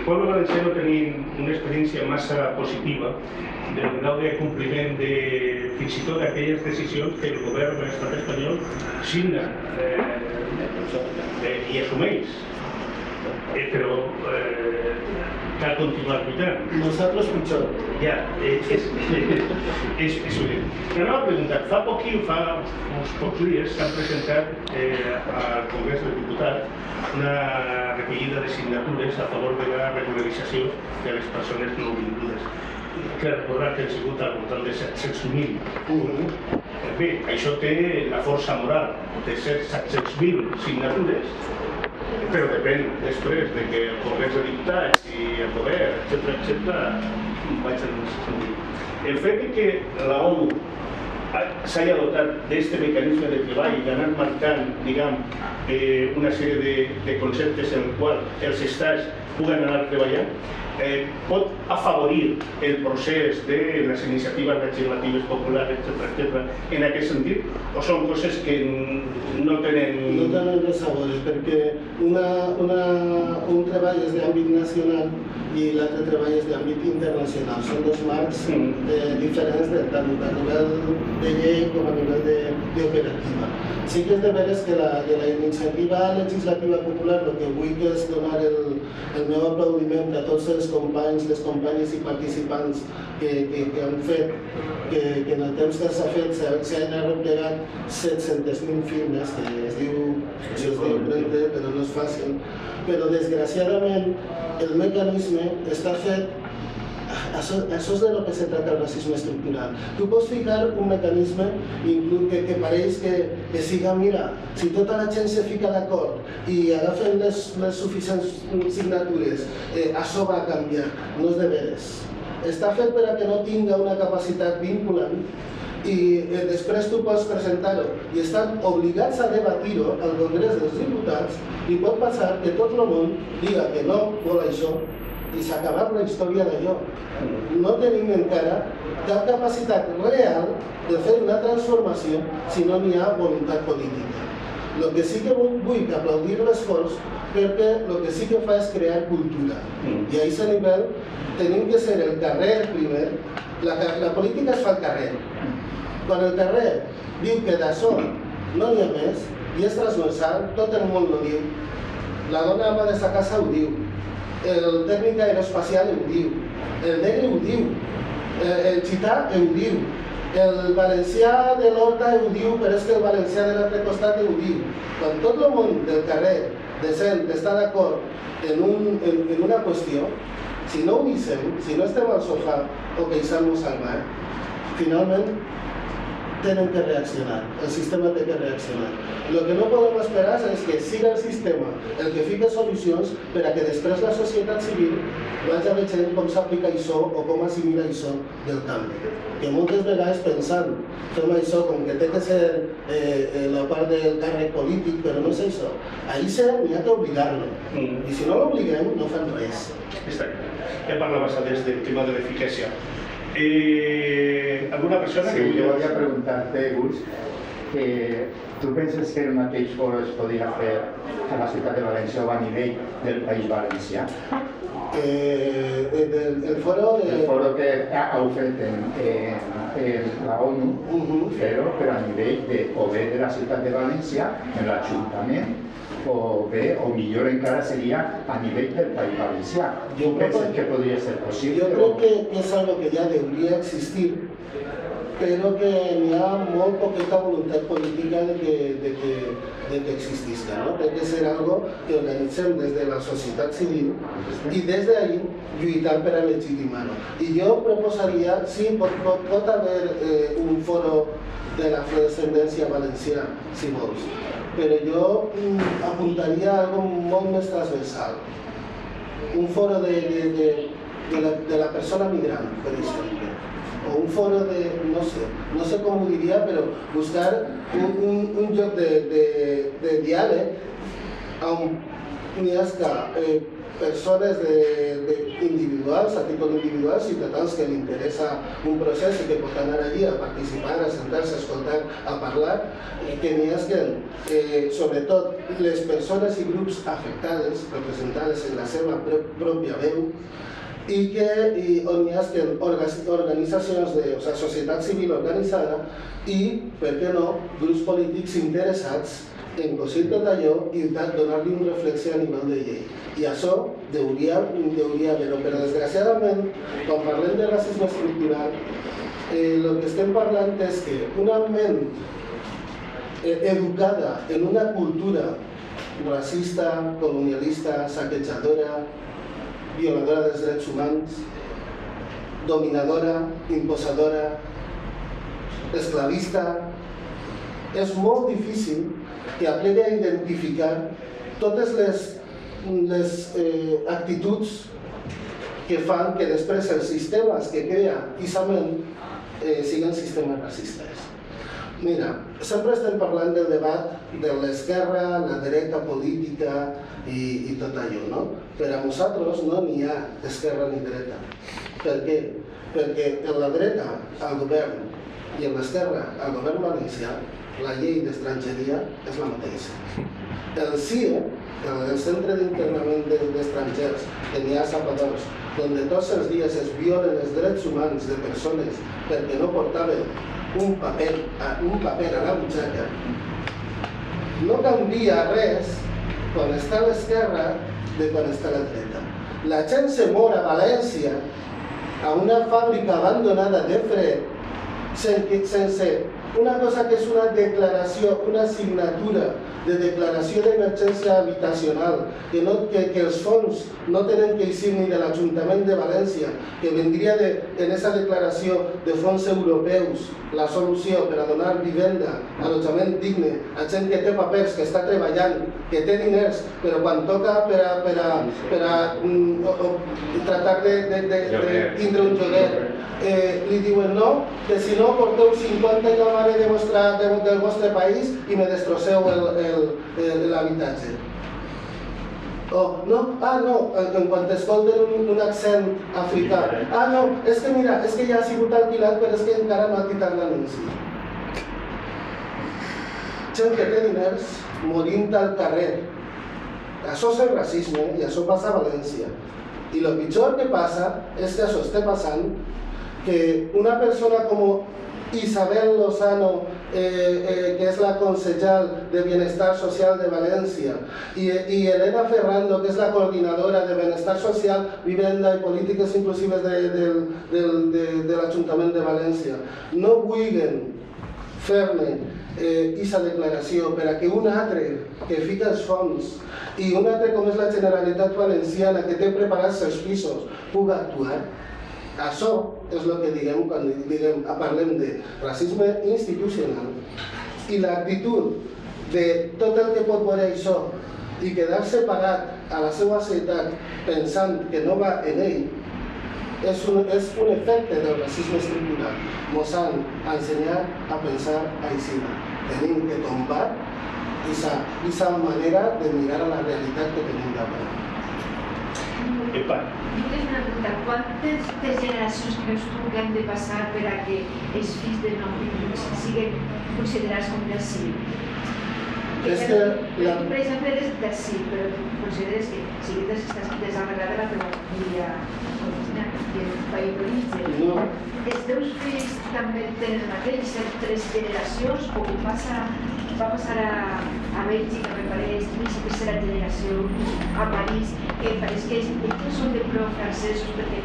poble valencià no tenim una experiència massa positiva del grau de compliment de fins i tot aquelles decisions que el govern de l'estat espanyol signa i assumeix. Però cal continuar lluitant. Nosaltres pitjor. Ja, és evident. Però m'ha preguntat, fa uns pocs dies s'han presentat al Congrés dels Diputats una recollida de signatures a favor de la regularització de les persones nouvingudes. Cal recordar que han sigut al voltant de 700.000. Bé, això té la força moral de ser 700.000 signatures, però depèn després de que el Congrés de Diputats i el govern, etc., vaig en el sentit. El fet que la ONU s'hagi dotat d'aquest mecanisme de treball i anat marcant, diguem, una sèrie de conceptes en els quals els estats puguen anar treballant, pot afavorir el procés de les iniciatives legislatives populars, etc., en aquest sentit, o són coses que no tenen... No tenen res a veure, perquè un treball és d'àmbit nacional i l'altre treball és d'àmbit internacional. Són dos marcs diferents tant a nivell de llei com a nivell d'operativa. Sí que és de veres que de la iniciativa legislativa popular el que vull és donar el meu aplaudiment a tots els companys, les companyes i participants que han fet, que en el temps que s'ha fet s'han arreplegat 700.000 firmes, que es diu brete, però no és fàcil. Però desgraciadament el mecanisme està fet. Això és de lo que se trata el racisme estructural. Tu pots ficar un mecanisme que pareix que siga, mira, si tota la gent se fica d'acord i agafen les suficients signatures, això va canviar. No és de veres. Està fet per a que no tinga una capacitat vinculant i després tu pots presentar-ho i estan obligats a debatir-ho al Congrés dels Diputats i pot passar que tot el món diga que no vol això i s'ha acabat la història d'allò. No tenim encara cap capacitat real de fer una transformació si no n'hi ha voluntat política. El que sí que vull aplaudir l'esforç perquè el que sí que fa és crear cultura. I a aquest nivell tenim que ser el carrer primer. La política es fa al carrer. Quan el carrer diu que d'això no n'hi ha més i és transversal, tot el món ho diu. La dona ama de sa casa ho diu. El tècnic aeroespacial ho diu, el negre ho diu, el gità ho diu, el valencià de l'Horta ho diu, però és que el valencià de l'altre costat ho diu. Quan tot el món del carrer decent està d'acord en una qüestió, si no ho dissem, si no estem al sofà o queixant-nos al mar, finalment tenen que reaccionar, el sistema té que reaccionar. El que no podem esperar és que siga el sistema el que fica solucions per a que després la societat civil vagi veient com s'aplica això o com assimila això del canvi. Que moltes vegades pensant, fem això com que té que ser la part del càrrec polític, però no és això. Ahir n'hi ha que obligar-lo. I si no l'obliguem, no fan res. Està bé. Ja parlaves des del tema de l'eficàcia. ¿Alguna persona que... Sí, yo voy a preguntarte, Gus, ¿tú piensas que el mateix foro es podria fer a la ciutat de València o a nivell del País Valencià? El foro que heu fet en la ONU, però a nivell o bé de la ciutat de València, en l'Ajuntament, o bé, o millor encara seria a nivell del País Valencià. Tu penses que podria ser possible? Jo crec que és algo que ja hauria existir, però que n'hi ha molt poqueta voluntat política de que existisca. Té que ser algo que organitzem des de la societat civil i des d'ahí lluitar per a legitimar-ho. I jo proposaria, sí, pot haver un foro de l'afrodescendència valencià, si vols, però jo apuntaria a algo molt més transversal. Un foro de la persona migrant, per exemple. O un foro de, no sé com ho diria, però buscar un lloc de diàleg on n'hi hagi persones individuals, a títol individual, ciutadans que li interessa un procés i que pot anar allí a participar, a sentar-se, a escoltar, a parlar, que n'hi ha sobretot les persones i grups afectades, representades en la seva pròpia veu, i on hi ha organitzacions de societat civil organitzada i, per què no, grups polítics interessats en cosir tot allò i donar-li un reflexió a nivell de llei. I això hauria haver-ho, però desgraciadament, quan parlem de racisme estructural, el que estem parlant és que una ment educada en una cultura racista, colonialista, saquejadora, violadora dels drets humans, dominadora, imposadora, esclavista, és molt difícil que aplegui a identificar totes les actituds que fan que després els sistemes que crea precisament siguin sistemes racistes. Mira, sempre estem parlant del debat de l'esquerra, la dreta política i tot allò, no? Per a nosaltres no n'hi ha esquerra ni dreta. Per què? Perquè en la dreta, al govern, i en l'esquerra, al govern valencià, la llei d'estrangeria és la mateixa. El CIE, el Centre d'Internament d'Estrangers, que n'hi ha a Zapadors, on tots els dies es violen els drets humans de persones perquè no portaven un paper a la butxaca, no canvia res quan està a l'esquerra de quan està a la dreta. La gent se mor a València a una fàbrica abandonada de fred sense una cosa que és una declaració, una signatura de declaració d'emergència habitacional, que els fons no tenen que eixir ni de l'Ajuntament de València, que vendria en aquesta declaració de fons europeus la solució per a donar vivenda, allotjament digne, a gent que té papers, que està treballant, que té diners, però quan toca per a tratar de tindre un lloguer, li diuen no, que si no porteu 50 i la mare del vostre país i me destrosseu l'habitatge. No, en quan escolten un accent africà, no, és que mira, és que ja ha sigut alquilat però és que encara no ha quitat l'anunci. Gent que té diners morint al carrer. Això és el racisme i això passa a València. I el pitjor que passa és que això està passant que una persona com Isabel Lozano, que és la consellera de Bienestar Social de València, i Elena Ferrando, que és la coordinadora de Benestar Social, Vivenda i Polítiques Inclusives de l'Ajuntament de València, no vulguin fer-ne aquesta declaració per a que un altre que fica els fons i un altre com és la Generalitat Valenciana que té preparats els pisos pugui actuar. Això és el que diguem quan parlem de racisme institucional i l'actitud de tot el que pot veure això i quedar-se parat a la seva ciutat pensant que no va en ell és un efecte del racisme estructural. Ens han ensenyat a pensar així. Tenim que tombar aquesta manera de mirar a la realitat que tenim davant. Epa. Jo tinc una pregunta. Quantes generacions creus tu que han de passar per a que els fills de nouvinguts siguin considerats com del CIE? Tu, per exemple, eres del CIE, però consideres que si estàs desarreglada la teva família del país d'origen. Els teus fills també tenen el mateix, ser 3 generacions, o va passar a Bèlgica, me pareix, i tercera generació, a París, que pareix que ells són de prou francesos, perquè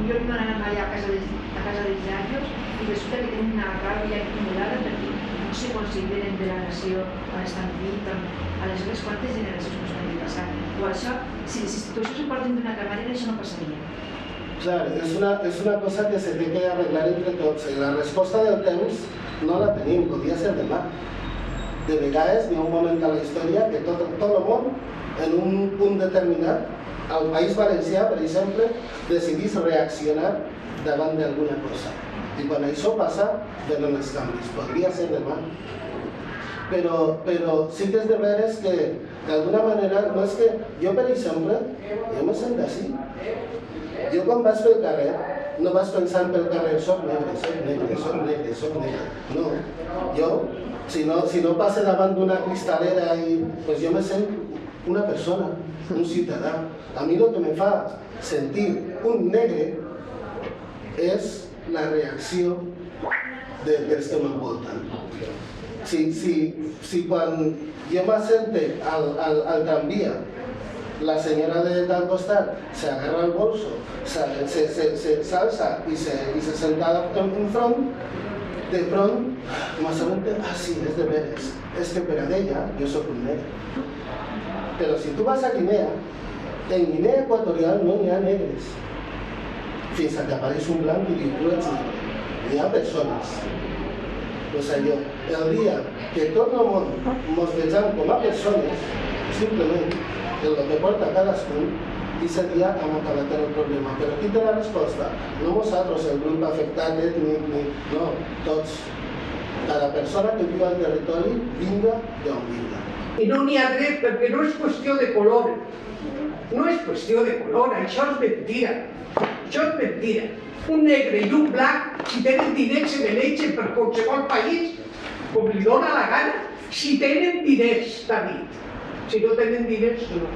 jo no anava allà a casa dels llavios i resulta que tenen una ràbia acumulada perquè no se consideren de la nació on estan vivint. Aleshores, quantes generacions no s'han de passar? O això, si les institucions ho porten d'una altra manera, això no passaria. Clar, és una cosa que se té que arreglar entre tots. La resposta del temps no la tenim, podria ser demà. De vegades hi ha un moment a la història que tot el món, en un punt determinat, al País Valencià, per exemple, decidís reaccionar davant d'alguna cosa. I quan això passa, venen els canvis. Podria ser demà. però sí que és de veres que d'alguna manera, no és que jo per exemple, jo me sento així. Jo quan vaig pel carrer, no vaig pensant pel carrer, soc negre, soc negre, soc negre, soc negre. No, jo, si no passe davant d'una cristalera pues jo me sent una persona, un ciutadà. A mi el que me fa sentir un negre és la reacció dels que m'envolten. Si quan jo m'assente al tramvia, la senyora del costat se agarra el bolso, s'alça i se senta enfront, de front, m'assabente, sí, és de veres, és que per a ella jo soc un negre. Però si tu vas a Guinea, en Guinea Equatorial no hi ha negres, fins que apareix un blanc i diu, tu ets negre. Hi ha persones. Pues allò, el dia que tot el món ens vegem com a persones, simplement, el que porta cadascun, i aquest dia hem acabat el problema. Però qui té la resposta? No nosaltres, el grup afectat ètnic, no, tots. Cada persona que viu al territori, vinga d'on vinga. I no n'hi ha dret perquè no és qüestió de color. No és qüestió de color, això és mentira. Això és mentira. Un negre i un blanc, si tenen diners, se n'elegen per qualsevol país, com li dóna la gana. Si tenen diners, David. Si no tenen diners, no.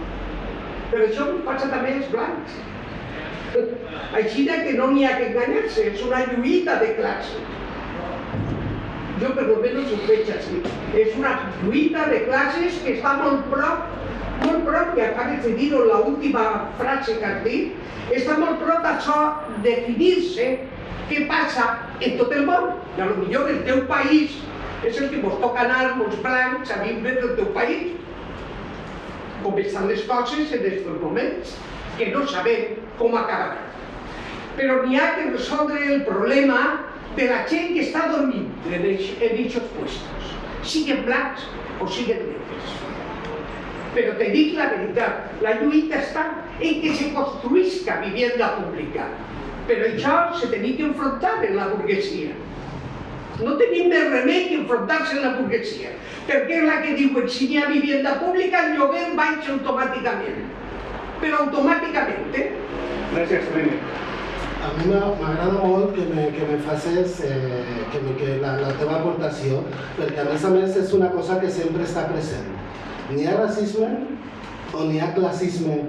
Però això passa també als blancs. Així que no n'hi ha que enganyar-se, és una lluita de classe. Jo per lo menos ho veig així. És una lluita de classes que està molt prop, que acabes de dir-ho en l'última frase que has dit, està molt prop d'això definir-se què passa en tot el món. I potser el teu país és el que ens toca anar els blancs a viure del teu país. Com estan les coses en aquests moments, que no sabem com acabarà. Però n'hi ha que resoldre el problema de la gent que està dormint en aquests puestos, siguin blancs o siguin negres. Però te dic la veritat, la lluita està en que se construïsca vivienda pública. Però això se tenia que enfrontar en la burguesia. No tenim més remei que enfrontar-se en la burguesia, perquè és la que diuen si hi ha vivienda pública el lloguer baixa automàticament. Però automàticament, Gràcies, Trini. A mi m'agrada molt que me facis la teva aportació, perquè a més és una cosa que sempre està present. N'hi ha racisme o n'hi ha classisme,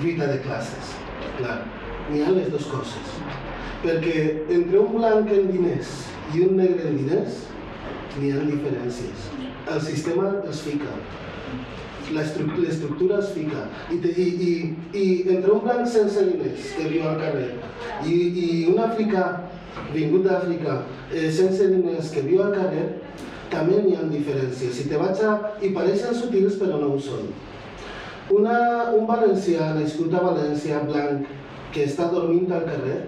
lluita de classes. Clar, n'hi ha les dues coses. Perquè entre un blanc en diners i un negre en diners n'hi ha diferències. El sistema es fica, l'estructura es fica. I entre un blanc sense diners que viu al carrer i un africà vingut d'Àfrica sense diners que viu al carrer, també n'hi ha diferències. I pareixen sutils però no ho són. Un valencià nascut a València, blanc, que està dormint al carrer,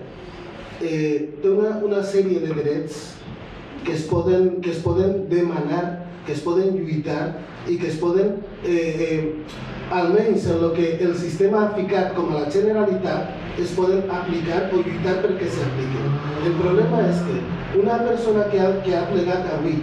té una sèrie de drets que es poden demanar, que es poden lluitar i que es poden, almenys en el que el sistema ha ficat com a la Generalitat, es poden aplicar o lluitar perquè s'apliquen. El problema és que una persona que ha plegat avui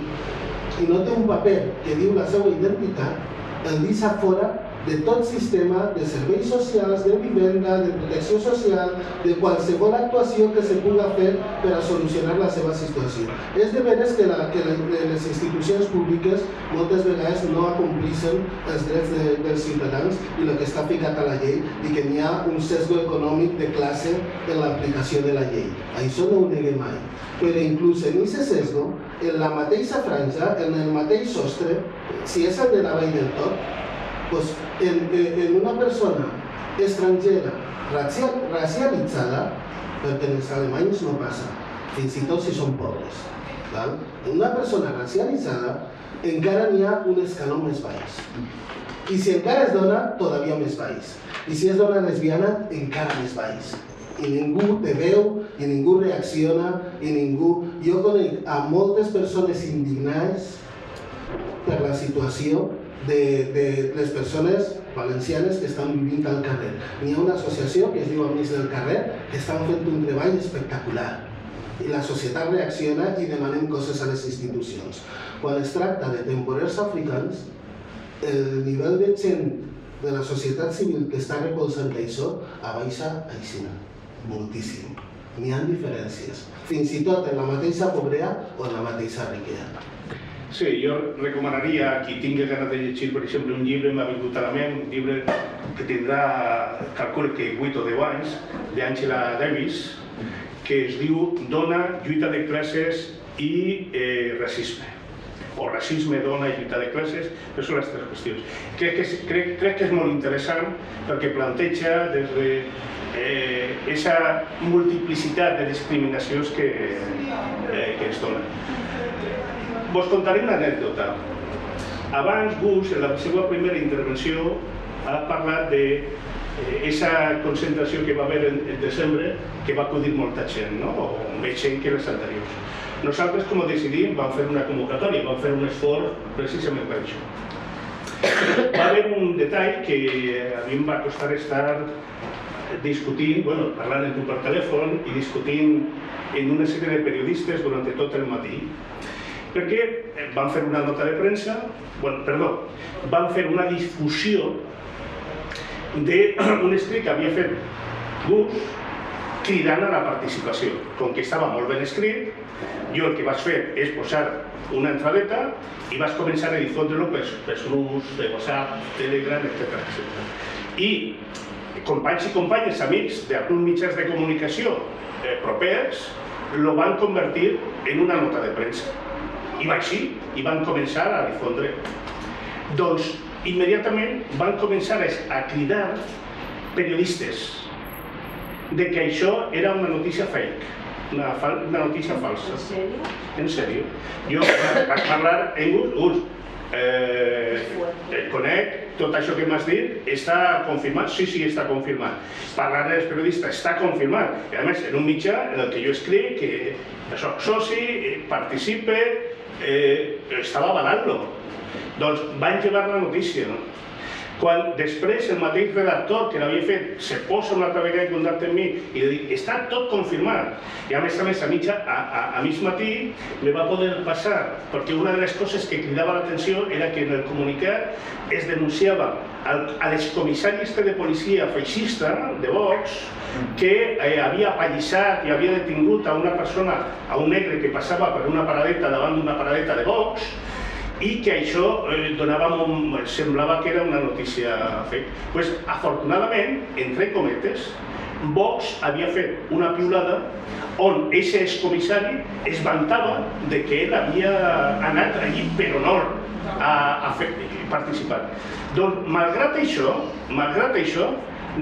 i no té un paper que diu la seva identitat, el deixa fora de tot sistema de serveis socials, de vivenda, de protecció social, de qualsevol actuació que se pugui fer per a solucionar la seva situació. És de veres que les institucions públiques moltes vegades no acomplixen els drets dels ciutadans i el que està ficat a la llei i que n'hi ha un sesgo econòmic de classe en l'aplicació de la llei. Això no ho neguem mai. Però inclús en aquest sesgo, en la mateixa franja, en el mateix sostre, si és el de la Vall del Tot, doncs en una persona estrangera racialitzada, perquè els alemanys no passa, fins i tot si són pobres. En una persona racialitzada encara n'hi ha un escaló més baix. I si encara és dona, todavía més baix. I si és dona lesbiana, encara més baix. I ningú té veu, i ningú reacciona, i ningú... Jo conec a moltes persones indignades per la situació de les persones valencianes que estan vivint al carrer. N'hi ha una associació que es diu Amics del Carrer que estan fent un treball espectacular. i la societat reacciona i demanem coses a les institucions. Quan es tracta de temporers africans, el nivell de gent de la societat civil que està recolzant això abaixa aixina, moltíssim. N'hi ha diferències, fins i tot en la mateixa pobresa o en la mateixa riquesa. Sí, jo recomanaria a qui tingui ganes de llegir, per exemple, un llibre, m'ha vingut a la ment, un llibre que tindrà, calculo que 8 o 10 anys, d'Angela Davis, que es diu Dona, lluita de classes i racisme. O racisme, dona i lluita de classes, però són les 3 qüestions. Crec que és molt interessant perquè planteja des de aquesta multiplicitat de discriminacions que es donen. Vos contaré una anècdota. Abans, Bush, en la seva primera intervenció, ha parlat d'aquesta concentració que va haver en desembre, que va acudir molta gent, o més gent que les anteriors. Nosaltres, com ho decidim, vam fer una convocatòria, vam fer un esforç precisament per això. Va haver un detall que a mi em va costar estar discutint, parlant amb tu per telèfon i discutint en una sèrie de periodistes durant tot el matí, perquè van fer una nota de premsa, van fer una difusió d'un escrit que havia fet Bush cridant a la participació. Com que estava molt ben escrit, jo el que vaig fer és posar una entradeta i vaig començar a difondre-lo per grups de WhatsApp, Telegram, etc. I companys i companyes, amics d'alguns mitjans de comunicació propers, lo van convertir en una nota de premsa. I va així, i van començar a difondre. Doncs, immediatament van començar a cridar periodistes de que això era una notícia fake, una notícia falsa. ¿En serio? En serio. Jo vaig parlar en Gus, conec tot això que m'has dit, està confirmat? Sí, està confirmat. Parlar dels periodistes està confirmat. I a més, en un mitjà en el que jo escric, que soc soci, participe, estava avalant-lo. Doncs van llevar la notícia. Quan després el mateix redactor que l'havia fet se posa una altra vegada en contacte amb mi i li dic, està tot confirmat. I a més a mig matí me va poder passar, perquè una de les coses que cridava l'atenció era que en el comunicat es denunciava a l'excomissari de policia feixista de Vox que havia apallissat i havia detingut a una persona, a un negre que passava per una paradeta davant d'una paradeta de Vox, i que això semblava que era una notícia fake. Doncs, afortunadament, entre cometes, Vox havia fet una piulada on aquest excomissari es vantava de que ell havia anat allí per honor a participar. Doncs, malgrat això,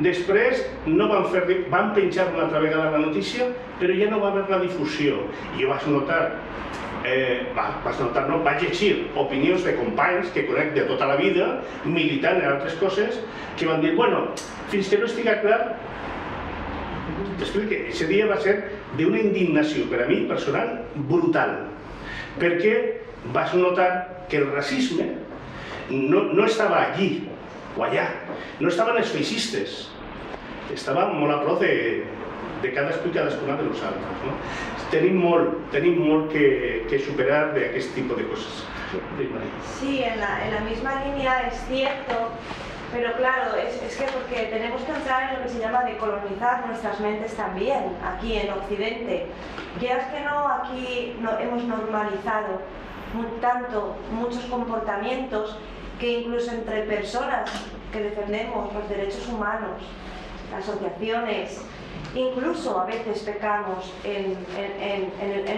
després van penjar una altra vegada la notícia, però ja no va haver la difusió. I jo vaig llegir opinions de companys que conec de tota la vida, militant en altres coses, que van dir, fins que no estiga clar, que aquest dia va ser d'una indignació, per a mi personal, brutal, perquè vaig notar que el racisme no estava allí o allà, no estaven els feixistes, estava molt a prop de cadascú i cadascuna de nosaltres. Tenim molt que superar d'aquest tipus de cosas. Sí, en la misma línea es cierto, pero claro, es que porque tenemos que entrar en lo que se llama decolonizar nuestras mentes también, aquí en Occidente. Quieras que no, aquí hemos normalizado tanto muchos comportamientos que incluso entre personas que defendemos los derechos humanos, asociaciones, incluso a veces pecamos en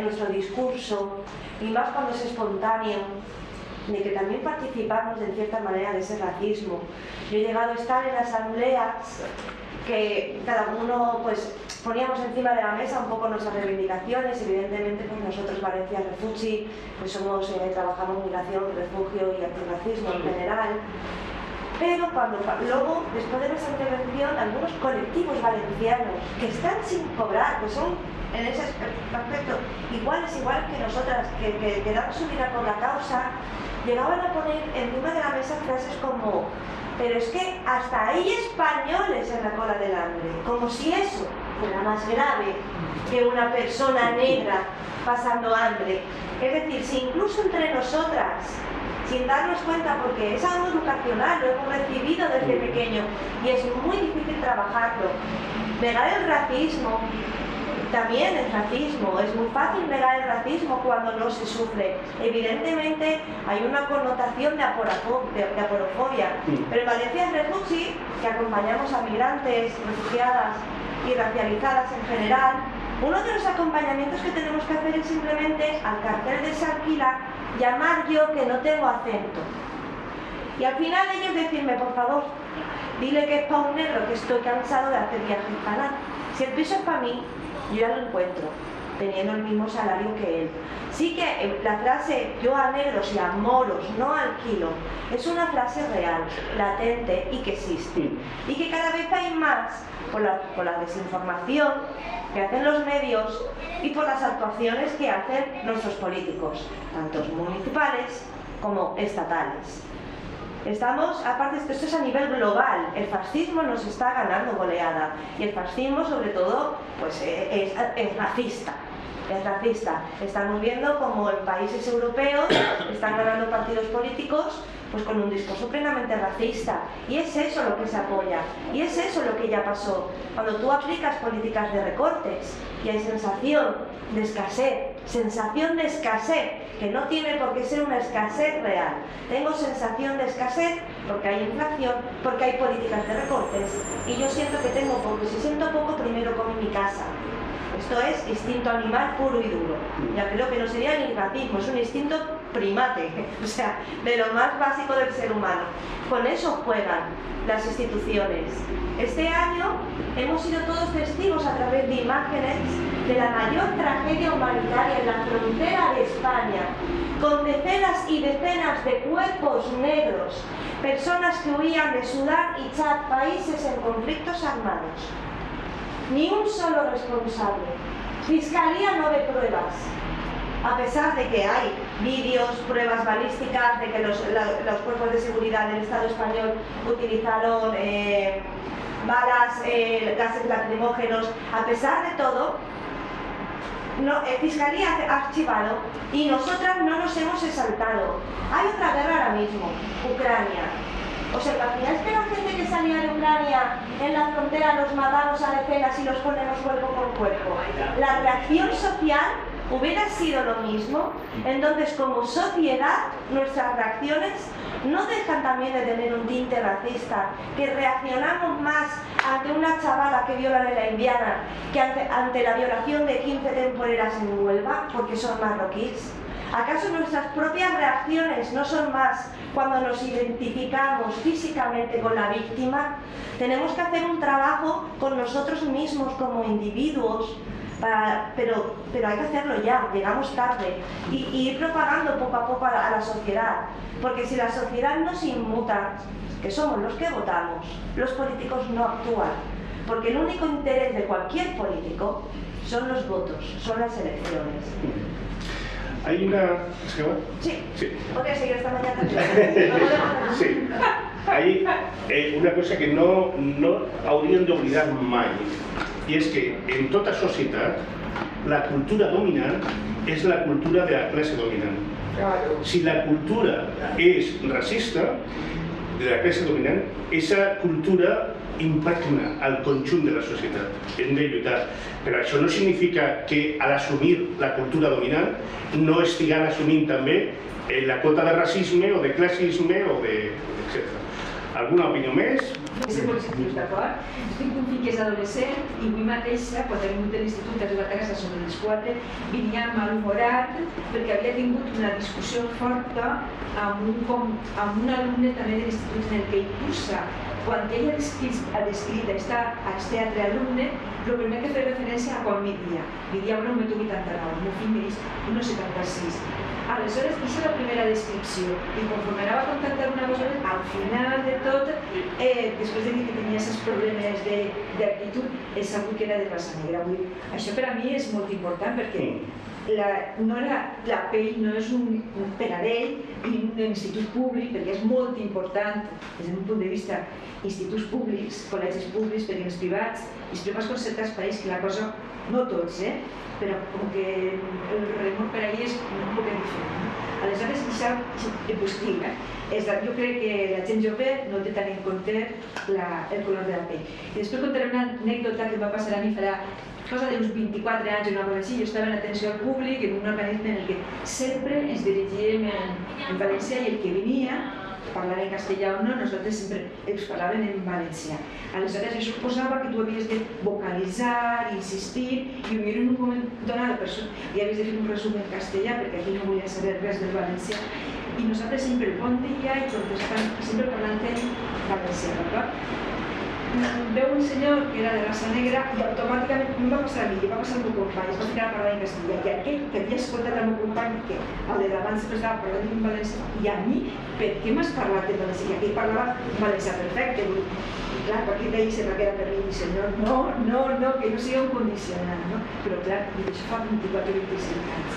nuestro discurso, y más cuando es espontáneo, de que también participamos de cierta manera de ese racismo. Yo he llegado a estar en asambleas que cada uno poníamos encima de la mesa un poco nuestras reivindicaciones. Evidentemente nosotros, Valencia Refugi, trabajamos migración, refugio y antirracismo en general. Pero luego, después de nuestra intervención, algunos colectivos valencianos que están sin cobrar, que son en ese aspecto igual que nosotras, que dan su vida por la causa, llegaban a poner encima de la mesa frases como Pero es que hasta hay españoles en la cola del hambre, como si eso fuera más grave que una persona negra pasando hambre. Es decir, si incluso entre nosotras, sin darnos cuenta, porque es algo educacional, lo hemos recibido desde pequeño y es muy difícil trabajarlo. Negar el racismo también es racismo, es muy fácil negar el racismo cuando no se sufre. Evidentemente hay una connotación de aporofobia, pero en Valencia Refugee, que acompañamos a migrantes, refugiadas y racializadas en general, uno de los acompañamientos que tenemos que hacer es simplemente al cartel de se alquila llamar yo que no tengo acento. Y al final ellos decirme, por favor, dile que es para un negro, que estoy cansado de hacer viajes para nada. Si el piso es para mí, yo ya lo encuentro, teniendo el mismo salario que él. Sí que la frase yo a negros y a moros no alquilo es una frase real, latente y que existe. Y que cada vez hay más por la desinformación que hacen los medios y por las actuaciones que hacen nuestros políticos, tanto municipales como estatales. Estamos, aparte, esto es a nivel global, el fascismo nos está ganando goleada y el fascismo sobre todo pues, es racista. Es racista. Estamos viendo como en países europeos están ganando partidos políticos pues con un discurso plenamente racista, y es eso lo que se apoya, y es eso lo que ya pasó. Cuando tú aplicas políticas de recortes y hay sensación de escasez, que no tiene por qué ser una escasez real. Tengo sensación de escasez porque hay inflación, porque hay políticas de recortes, y yo siento que tengo poco, y si siento poco, primero como en mi casa. Esto es instinto animal puro y duro. Ya creo que no sería ni racismo, es un instinto primate, o sea, de lo más básico del ser humano. Con eso juegan las instituciones. Este año hemos sido todos testigos a través de imágenes de la mayor tragedia humanitaria en la frontera de España, con decenas y decenas de cuerpos negros, personas que huían de Sudán y Chad, países en conflictos armados. Ni un solo responsable. Fiscalía no ve pruebas, a pesar de que hay vídeos, pruebas balísticas, de que los cuerpos de seguridad del Estado español utilizaron balas, gases lacrimógenos. A pesar de todo, Fiscalía ha archivado y nosotras no nos hemos exaltado. Hay otra guerra ahora mismo, Ucrania. ¿Os imagináis que la gente que salía de Ucrania en la frontera los matamos a decenas y los ponemos cuerpo por cuerpo? La reacción social hubiera sido lo mismo. Entonces, como sociedad, nuestras reacciones no dejan también de tener un tinte racista, que reaccionamos más ante una chavala que viola a la indiana que ante la violación de 15 temporeras en Huelva, porque son marroquíes. ¿Acaso nuestras propias reacciones no son más cuando nos identificamos físicamente con la víctima? Tenemos que hacer un trabajo con nosotros mismos como individuos, pero hay que hacerlo ya, llegamos tarde, y ir propagando poco a poco a la sociedad, porque si la sociedad no se inmuta, que somos los que votamos, los políticos no actúan, porque el único interés de cualquier político son los votos, son las elecciones. Hay una... ¿Se va? Sí. Sí. Podría seguir esta mañana. Sí. Hay una cosa que no hauríem d'oblidar mai, i és que en tota societat la cultura dominant és la cultura de la classe dominant. Si la cultura és racista, de la classe dominant, esa cultura impregna al conjunt de la societat. Hem de lluitar. Però això no significa que a l'assumir la cultura dominant no estiguem assumint també la quota de racisme o de classisme o de... etc. Alguna opinió més? Ser molt sentius, d'acord? Tinc un fill que és adolescent i avui mateixa, quan he vingut a l'institut, que ha arribat a casa sobre les 4, venia malhumorat perquè havia tingut una discussió forta amb un alumne també de l'institut en el que ell cursa. Quan ell ha descrit este altre alumne, el primer que feia referència a quan midia. Midia 1,89 m, el meu fill medeix 1,76 m. Aleshores, hice la primera descripció i conforme anava contactant una cosa, al final de tot, després de dir que tenia aquests problemes d'actitud, he sabut que era de raça negra. Això per a mi és molt important perquè la pell no és un penedell i un institut públic, perquè és molt important des d'un punt de vista instituts públics, col·legis públics, perquè els privats concertats pareix que la cosa, no tots, però com que el remor per ahir és un poc diferent. Aleshores, això impossible. Jo crec que la gent jove no té tant en compte el color de la pell. I després contaré una anècdota que em va passar a mi farà cosa d'uns 24 anys o una cosa així. Jo estava en atenció al públic en un organisme en què sempre ens dirigíem en valencià i el que venia, parlava en castellà o no, nosaltres sempre els parlàvem en valencià. Aleshores això suposava que tu havies de vocalitzar, insistir, i en un moment donat i havies de fer un resum en castellà perquè aquí no volia saber res del valencià. I nosaltres sempre el bon dia i contestant, sempre parlant en valencià, d'acord? Veu un senyor que era de raça negra i automàticament no va passar a mi, va passar al meu company, es va ficar a parlar en castellà. I aquell que havia escoltat el meu company, que el de davant sempre estava parlant en valencià, i a mi, per què m'has parlat en valencià? I aquell parlava en valencià perfecte. I clar, a partir d'ahir se va quedar per mi i senyor, no, que no sigui un condicionant, no? Però clar, això fa 24 o 25 anys.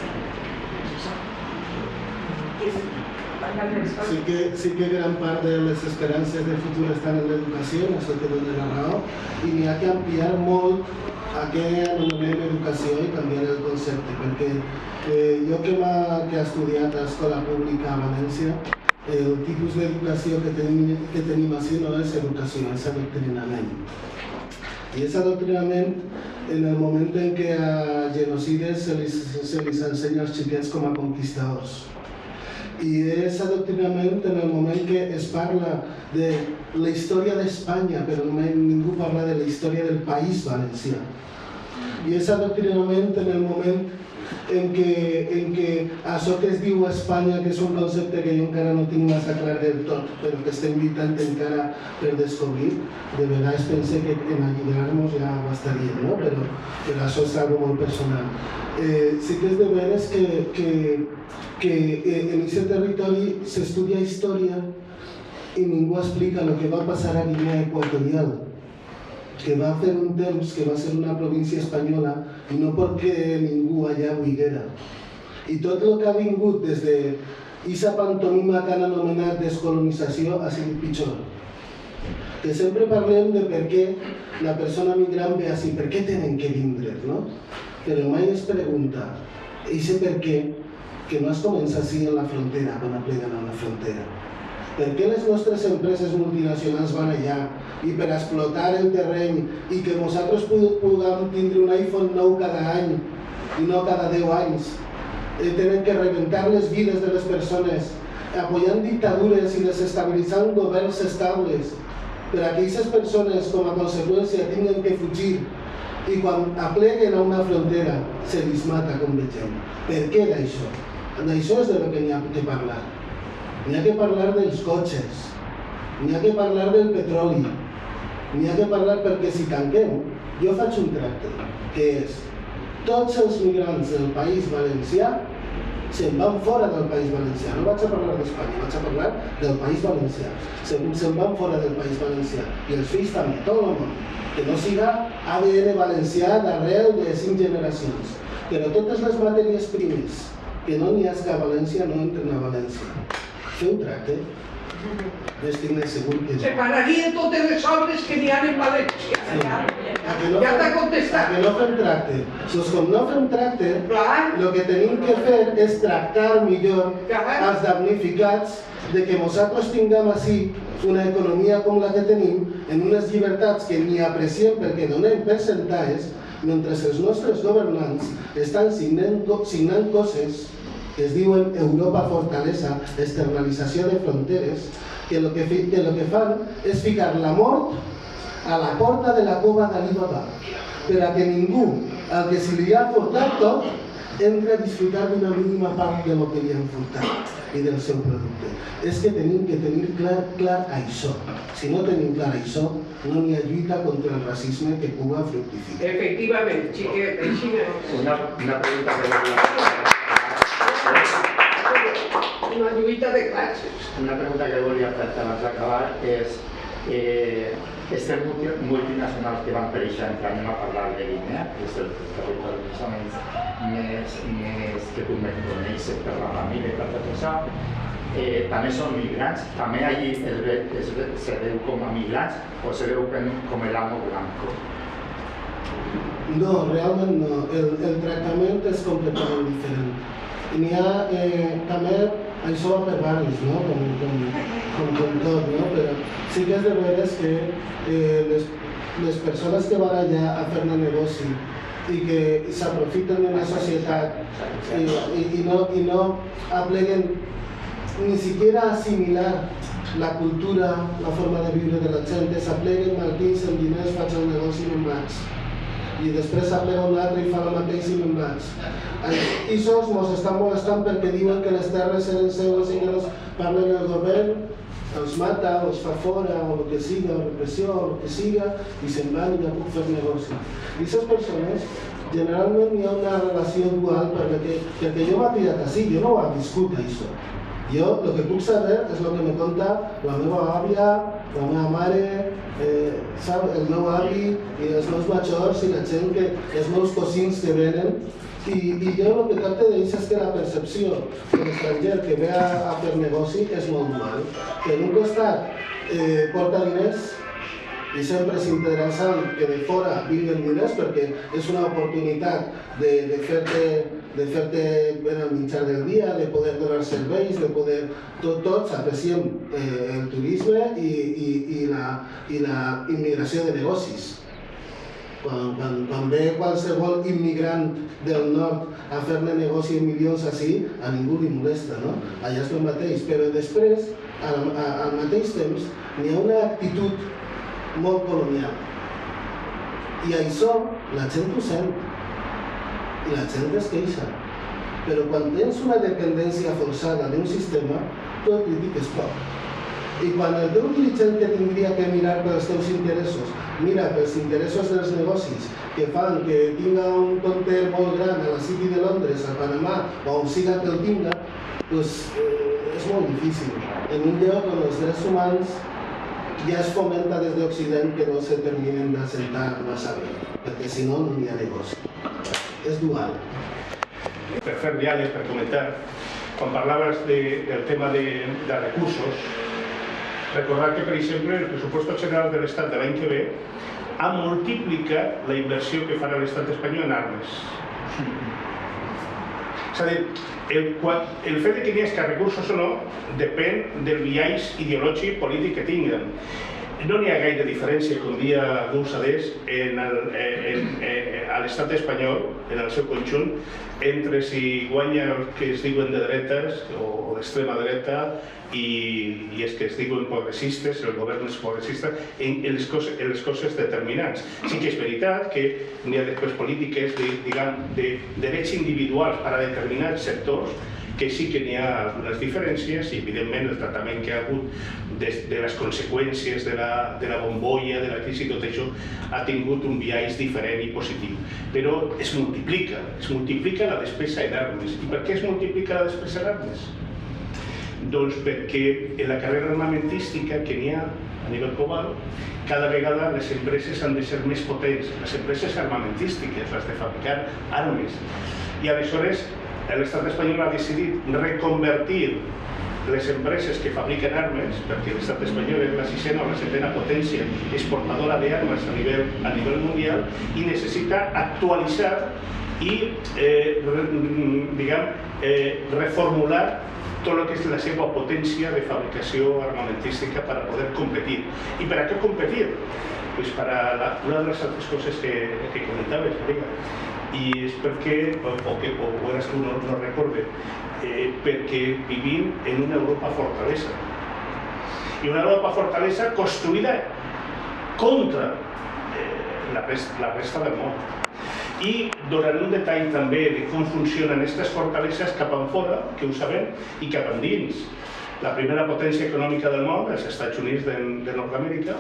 Sí que gran part de les esperances del futur estan en l'educació, això te dona la raó, i n'hi ha que ampliar molt a què anomenem educació i canviar el concepte, perquè jo que he estudiat a escola pública a València, el tipus d'educació que tenim així no és educació, és adoctrinament. I és adoctrinament en el moment en què a genocides se li ensenya als xiquets com a conquistadors. I és adoctrinament en el moment que es parla de la història d'Espanya, però ningú parla de la història del País Valencià. I és adoctrinament en el moment en què això que es diu Espanya, que és un concepte que jo encara no tinc massa clar del tot, però que estem lluitant encara per descobrir, de vegades pense que en alliberar-nos ja bastaria, no? Però això és algo molt personal. Sí que és de veres que en aquest territori s'estudia història i ningú explica el que va passar a Guinea Equatorial, que va fer un temps que va ser una província espanyola i no perquè ningú allà ho diguera. I tot el que ha vingut des d'aquesta pantomima que han anomenat descolonització ha sigut pitjor. Que sempre parlem de per què la persona migrant ve així, per què tenen que vindre, no? Però mai es pregunta, i sé per què, que no es comença així en la frontera, quan apleguen a la frontera. Per què les nostres empreses multinacionals van allà i per explotar el terreny i que nosaltres puguem tindre un iPhone nou cada any i no cada 10 anys, tenen que rebentar les vides de les persones, apoyant dictadures i desestabilitzant governs estables, per a que aquestes persones com a conseqüència tinguin que fugir i quan apleguen a una frontera se les mata, com vegem. Per què d'això? D'això és del que n'hi ha que parlar. N'hi ha que parlar dels cotxes, n'hi ha que parlar del petroli, n'hi ha que parlar perquè si tanquem, jo faig un tracte, que és tots els migrants del País Valencià se'n van fora del País Valencià. No vaig a parlar d'Espanya, vaig a parlar del País Valencià. Se'n van fora del País Valencià. I els fills també, tot el món. Que no siga ADN valencià d'arrel de 5 generacions. Però totes les matèries primes que no n'hi ha a València no entren a València. Feu tracte. Estic més segur que no. Separaria totes les obres que n'hi ha en València. Ja t'ha contestat. Que no fem tracte. Doncs com no fem tracte, el que tenim que fer és tractar millor els damnificats de que nosaltres tinguem així una economia com la que tenim, en unes llibertats que ni apreciem perquè donem percentatges, mentre els nostres governants estan signant coses que es diuen Europa Fortalesa, externalització de fronteres, que el que fan és ficar la mort a la porta de la cova d'Alí Baba, per a que ningú, al que se li ha portat tot, entre a disfrutar d'una mínima part del que li han portat i del seu producte. És que tenim que tenir clar això. Si no tenim clar això, no n'hi ha lluita contra el racisme que puga fructificar. Efectivament, xiquet, així és. Una pregunta que volia una lluita de classes. Una pregunta que volia fer abans d'acabar és Aquestes multinacionals que van per exemple, anem a parlar de Guinea, que és el territori més o menys més que tu me coneixes per la família i per tot això, també són migrants, també allí se veu com a migrants o se veu com el amo blanco. No, realment no. El tractament és completament diferent. N'hi ha també, això va per barris, no? Com tot, no? Però sí que és de veres que les persones que van allà a fer-ne negoci i que s'aprofiten d'una societat i no apleguen ni siquiera assimilar la cultura, la forma de viure de la gent, s'apleguen marquins amb diners, faig el negoci i me'n vaig. I després s'aplega un altre i fa el mateix i me'n vaig. I sols ens estan molestant perquè diuen que les terres eren seues i que no parlen el govern, els mata, els fa fora, o el que siga, o repressió, o el que siga, i se'n van i ja puc fer negoci. I aquestes persones, generalment hi ha una relació dual perquè jo m'he tirat així, jo no ho he viscut això. Jo el que puc saber és el que me conta la meva àvia, la meva mare, el meu avi i els meus majors i la gent que els meus cosins que venen. I jo el que tracte d'ells és que la percepció de l'estranger que ve a fer negoci és molt dual. Que en un costat porta diners i sempre és interessant que de fora vinguin diners perquè és una oportunitat de fer-te el menjar del dia, de poder donar serveis, de poder... Tots apreciem el turisme i la immigració de negocis. Quan ve qualsevol immigrant del nord a fer-ne negoci en milions així, a ningú li molesta, no? Allà és el mateix, però després, al mateix temps, n'hi ha una actitud molt colonial. I això la gent ho sent i la gent es queixa. Però quan tens una dependència forçada d'un sistema, tu el critiques poc. I quan el teu dirigent que tindria que mirar pels teus interessos, mira pels interessos dels negocis que fan que tinga un compte molt gran a la City de Londres, a Panamà, o on siga que el tinga, doncs és molt difícil. En un lloc on els drets humans ja es fomenta des d'Occident que no se terminen d'assentar massa bé, perquè si no, no hi ha negoci. És dual. Per fer diàleg, per comentar, quan parlaves del tema de recursos, recordar que, per exemple, el pressupost general de l'Estat de l'any que ve ha multiplicat la inversió que farà l'Estat espanyol en armes. És a dir, el fet que n'hi hagi recursos o no depèn del biaix ideològic polític que tinguen. No n'hi ha gaire diferència, com dia algú s'adés, a l'estat espanyol, en el seu conjunt, entre si guanya els que es diuen de dretes o d'extrema dreta i els que es diuen progressistes, el govern és progressista, en les coses determinants. Sí que és veritat que n'hi ha després polítiques de drets individuals per a determinats sectors que sí que n'hi ha algunes diferències i, evidentment, el tractament que ha hagut de les conseqüències de la bombolla, de la crisi, tot això ha tingut un biaix diferent i positiu. Però es multiplica la despesa en armes. I per què es multiplica la despesa en armes? Doncs perquè en la carrera armamentística que n'hi ha a nivell global, cada vegada les empreses han de ser més potents, les empreses armamentístiques, les de fabricar armes. I aleshores l'estat espanyol ha decidit reconvertir les empreses que fabriquen armes, perquè l'estat espanyol és la 6a o la 7a potència exportadora d'armes a nivell mundial i necessita actualitzar i reformular tot el que és la seva potència de fabricació armamentística per a poder competir. I per a què competir? Pues para una de les altres coses que comentaves, Riga, i és perquè, o eres tu, no recorde, perquè vivim en una Europa fortalesa. I una Europa fortalesa construïda contra la resta del món. I donaré un detall també de com funcionen aquestes fortaleses cap enfora, que ho sabem, i cap endins. La primera potència econòmica del món, els Estats Units de Nord-Amèrica,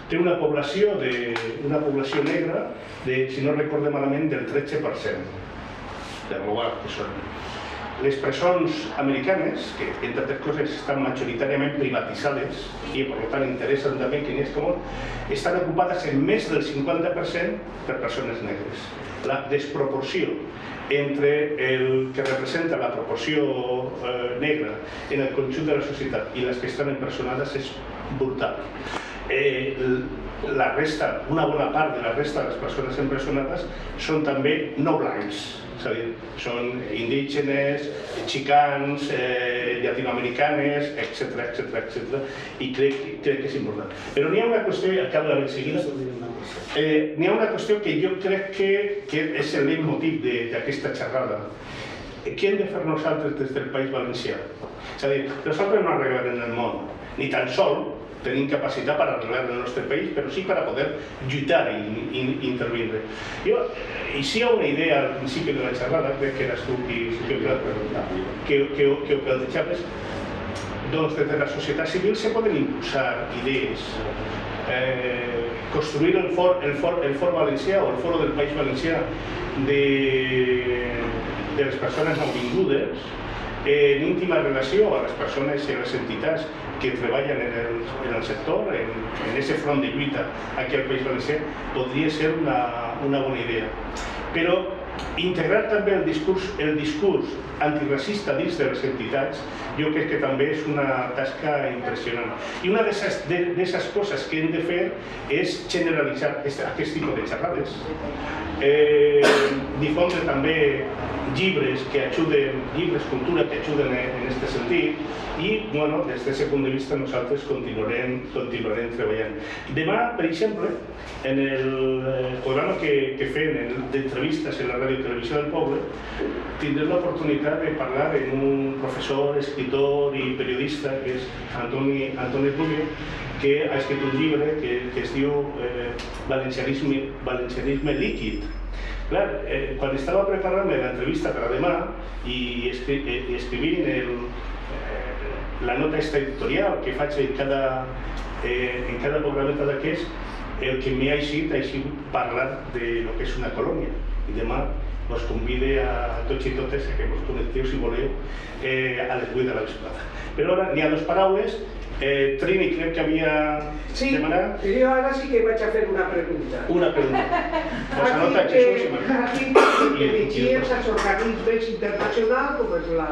té una població negra de, si no recorde malament, del 13% del global que són. les presons americanes, que entre altres coses estan majoritàriament privatitzades i per tant interessen també que n'hi és comú, estan ocupades en més del 50% per persones negres. La desproporció entre el que representa la proporció negra en el conjunt de la societat i les que estan empresonades és brutal. La resta, una bona part de la resta de les persones empresonades són també no blancs, és a dir, són indígenes, xicans, llatinoamericanes, etc. I crec que és important. Però n'hi ha una qüestió, i acabo de seguida, n'hi ha una qüestió que jo crec que és el leitmotiv d'aquesta xerrada. Què hem de fer nosaltres des del País Valencià? És a dir, nosaltres no arreglarem el món, ni tan sol tenim capacitat per arreglar el nostre país, però sí per a poder lluitar i intervindre. I si hi ha una idea al principi de la xerrada, crec que eres tu que ho plantejaves, doncs des de la societat civil se poden impulsar idees, construir el for valencià o el foro del País Valencià de les persones nouvingudes en íntima relació a les persones i a les entitats que treballen en el sector, en aquest front de lluita aquí al País Valencià, podria ser una bona idea. Però integrar també el discurs antiracista dins de les entitats, jo crec que també és una tasca impressionant. I una d'aquestes coses que hem de fer és generalitzar aquest tipus de xerrades, difondre també llibres que ajuden, cultura que ajuden en aquest sentit, i des d'aquest punt de vista nosaltres continuarem treballant. Demà, per exemple, en el programa que fem d'entrevistes en la Ràdio i Televisió del Poble, tindrem l'oportunitat de parlar amb un professor, escritor i periodista, que és Antoni Rubio, que ha escrit un llibre que es diu Valencianisme líquid. Clar, quan estava preparant l'entrevista per a demà i escrivint la nota editorial que faig en cada programeta d'aquests, el que m'ha eixit parlar de lo que és una colònia. I demà us convide a tots i totes que us connecteu, si voleu, a les 8 de la vesprada. Però ara n'hi ha dues paraules. Trini, crec que havia demanat... Sí, jo ara sí que vaig a fer una pregunta. Una pregunta. Pues anota Jesús i Manuel. Aquí que llegies als organismes internacionals com és la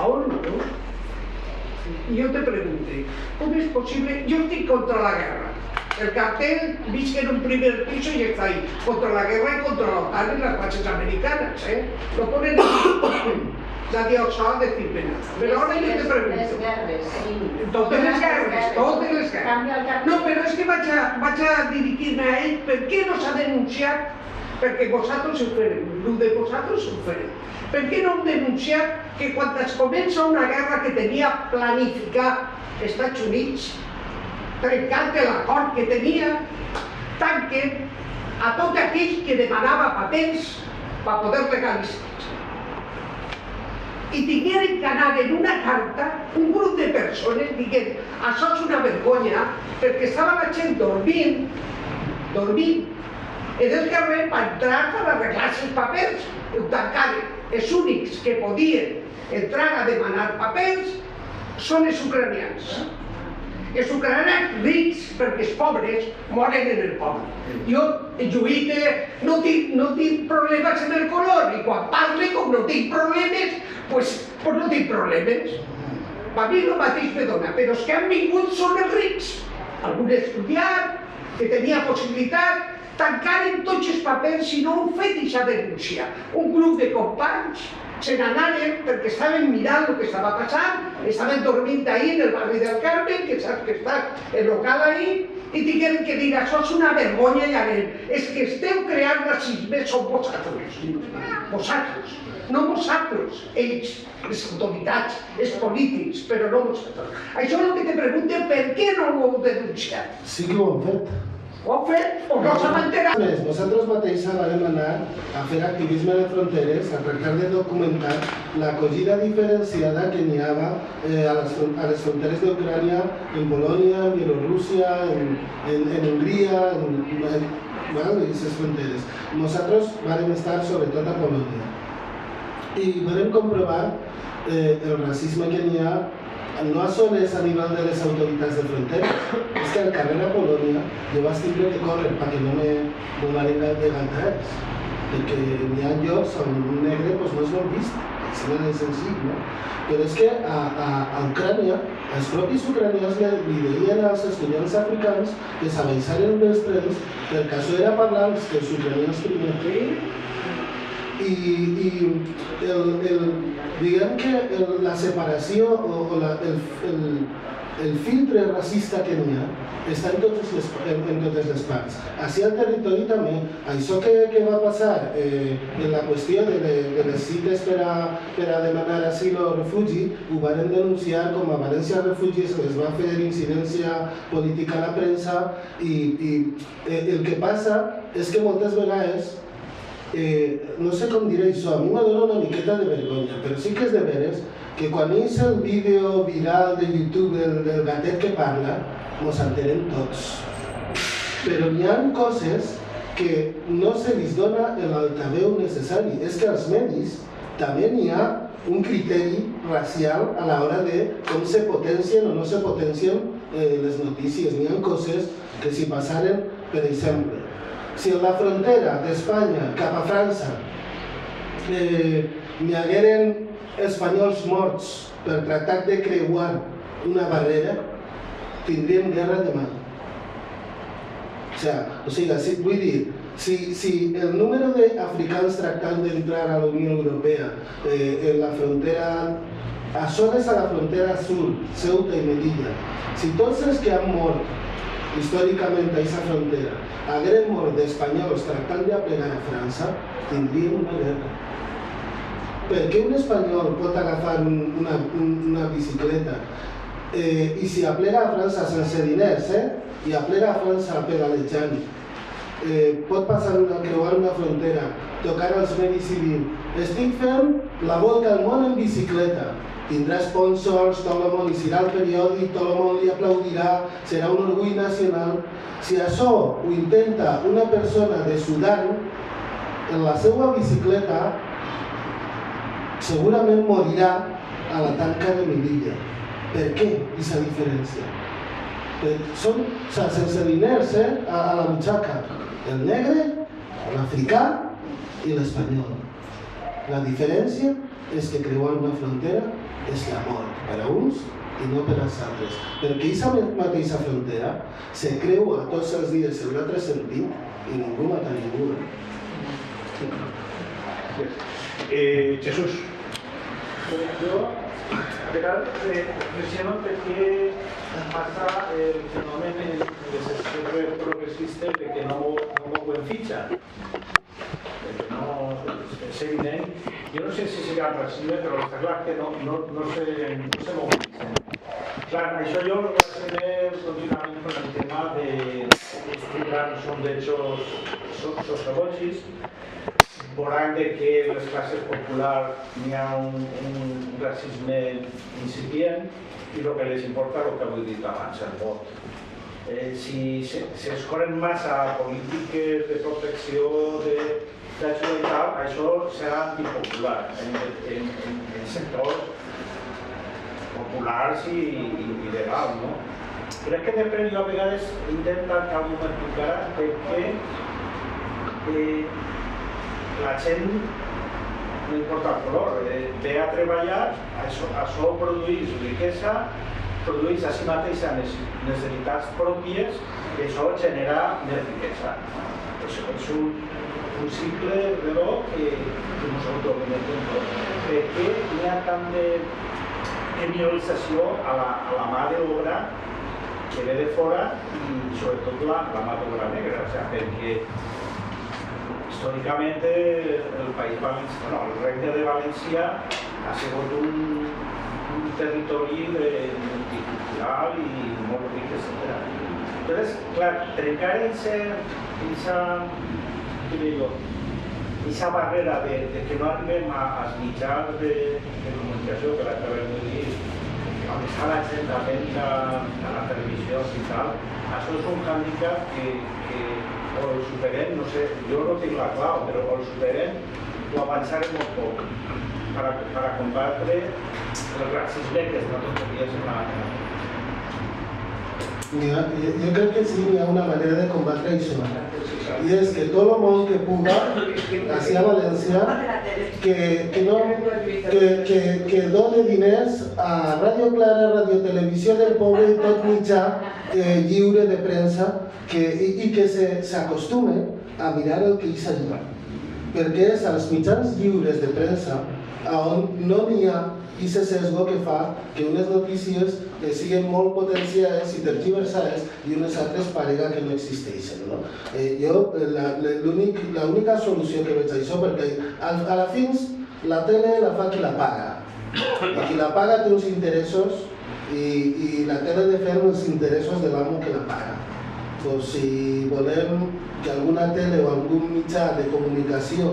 ONU, ¿no? Y yo te pregunté, ¿cómo es posible? Yo estoy contra la guerra. El cartel, viste en un primer piso y está ahí. Contra la guerra y contra la OTAN y las bases americanas, ¿eh? Lo ponen ahí. Nadie osaba decirme nada. Pero ahora yo te pregunto. Les guerres, sí. Totes les guerres. No, però és que vaig a dirigir-me a ell. Per què no s'ha denunciat? Perquè vosaltres ho fareu. El de vosaltres ho fareu. Per què no hem denunciat que quan es comença una guerra que tenia planificat els Estats Units, trencant l'acord que tenia, tanquen a tot aquell que demanava patents per poder legalitzar. I tingueren que anar en una carta, un grup de persones dient això és una vergonya, perquè estava la gent dormint en el carrer per entrar per arreglar-se els papers. Ho tancaren. Els únics que podien entrar a demanar papers són els ucranians. Els ucranians rics, perquè els pobres moren en el poble. Jo lluite, no tinc problemes en el color, i quan parle, com no tinc problemes, doncs no tinc problemes. A mi el mateix me dona, però els que han vingut són els rics. Algun estudiant que tenia possibilitat, tancaren tots els papers i no han fet aquesta denúncia. Un grup de companys se n'anaren perquè estaven mirant el que estava passant, estaven dormint ahir en el barri del Carmen, que saps que està el local ahir, i tingueren que dir això és una vergonya i anem. És que esteu creant racisme, són vosaltres. Vosaltres. No vosaltres, ells, les autoritats, els polítics, però no vosaltres. Això és el que te pregunten, per què no ho heu denunciat? Sí que ho han fet. Ho han fet o no s'han enterat? Nosaltres mateixos vam anar a fer activisme de fronteres, a tractar de documentar l'acollida diferenciada que n'hi havia a les fronteres d'Ucrània, en Polònia, en Bielorússia, en Hongria, en aquestes fronteres. Nosaltres vam estar sobretot a Polònia. i vam comprovar el racisme que n'hi ha no sols a nivell de les autoritats de frontera, és que al carrer a Polònia jo vaig tindre que córrer perquè no m'han de gantats, perquè n'hi ha llocs on un negre no és molt vist, així de senzill, no? Però és que a Ucrània, els propis ucranians li deien als estudiants africans que s'abaixaren dels trens perquè això era parlar que els ucranians primer. I diguem que la separació o el filtre racista que n'hi ha està en totes les parts. Així al territori també. Això que va passar en la qüestió de les cites per a demanar asil o refugi ho van denunciar com a València Refugis, es va fer incidència política a la premsa i el que passa és que moltes vegades no sé com diré això, a mi m'ha donat una miqueta de vergonya, però sí que és de veres que quan és el vídeo viral de YouTube del gatet que parla, mos entenem tots. Però n'hi ha coses que no se li dona l'altaveu necessari. És que als medis també n'hi ha un criteri racial a l'hora de com se potencien o no se potencien les notícies. N'hi ha coses que si passaren, per exemple, si a la frontera d'Espanya cap a França n'hi hagueren espanyols morts per tractar de creuar una barrera, tindríem guerra demà. O sigui, vull dir, si el número d'africans tractant d'entrar a la Unió Europea en la frontera, a zones a la frontera sur, Ceuta i Melilla, si tots els que han mort històricament a aquesta frontera hagueren mort d'espanyols tractant d'aplegar a França, tindríem una guerra. Per què un espanyol pot agafar una bicicleta i si aplega a França sense diners i aplega a França pedalejant, pot passar creuar una frontera, tocar als medis i dir estic fent la volta al món en bicicleta, tindrà sponsors, tot el món li serà el periòdic, tot el món li aplaudirà, serà un orgull nacional. Si això ho intenta una persona de Sudan en la seva bicicleta, segurament morirà a la tanca de Melilla. Per què aquesta diferència? Són sense diners a la butxaca, el negre, l'africà i l'espanyol. La diferència és que creuar una frontera és la mort per a uns i no per als altres. Perquè aquesta mateixa frontera se creua tots els dies en l'altre sentit i ningú mata ningú. Jesús. Jo, reflexiono perquè passa el fenomen en les esquerres progressistes que no mouen fitxa. És evident. Jo no sé si serà racisme, però està clar que no se mobilitzen. Clar, això jo lo relacioné continuamente con el tema de estudiar sondejos sociològics, veurem que en les classes populars n'hi ha un racisme incipient i el que les importa el que avui dit abans, el vot. Si s'escoren massa polítiques de protecció d'ajuda i tal, això serà antipopular en sectors populars i legals, no? Crec que depèn, jo a vegades intento que algú m'explicarà perquè la gent, no importa el color, ve a treballar, això produeix riquesa, produeix a si mateixa necessitats pròpies i això genera més riquesa. És un cicle que nos autoalimentem tots. Perquè hi ha tant de criminalització a la mà d'obra que ve de fora i sobretot la mà d'obra negra, perquè històricament el País Valencià, el Regne de València ha sigut un territori multicultural i molt ric, etc. Entonces, clar, trencar aquesta barrera de que no arribem als mitjans de comunicació que l'acabem de dir, on està la gent atenta a la televisió i tal, això és un hàndicap que o el superem, no sé, jo no tinc la clau, però o el superem o avançaremos poc para combatre el racisme que està tots els dies en la... Mira, yo creo que sí, hay una manera de combatre eso. Y es que todo el mundo que puga hacia Valencia que done diners a Radio Clara, Radio Televisió del Poble i tot mitjà lliure de premsa i que s'acostume a mirar el que ells ajuden. Perquè és als mitjans lliures de premsa on no n'hi ha aquest sesgo que fa que unes notícies siguin molt potenciades i tergiversades i unes altres parega que no existeixen. Jo, l'única solució que veig a això, perquè a la fins la tele la fa qui la paga. I qui la paga té uns interessos i la tele de fer els interessos de l'amo que la paga. Doncs si volem que alguna tele o algun mitjà de comunicació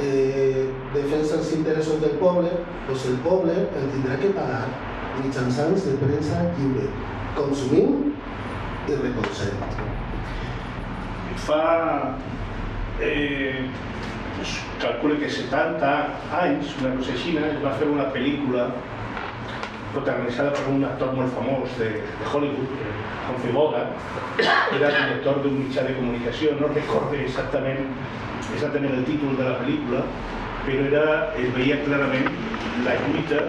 defensa els interessos del poble, doncs el poble el tindrà que pagar mitjançant de premsa lliure, consumint i recolzant. Fa, calculo que 70 anys, una cosa així, es va fer una pel·lícula protagonitzada per un actor molt famós de Hollywood, Humphrey Bogart, era director d'un mitjà de comunicació, no recordo exactament el títol de la pel·lícula, però es veia clarament la lluita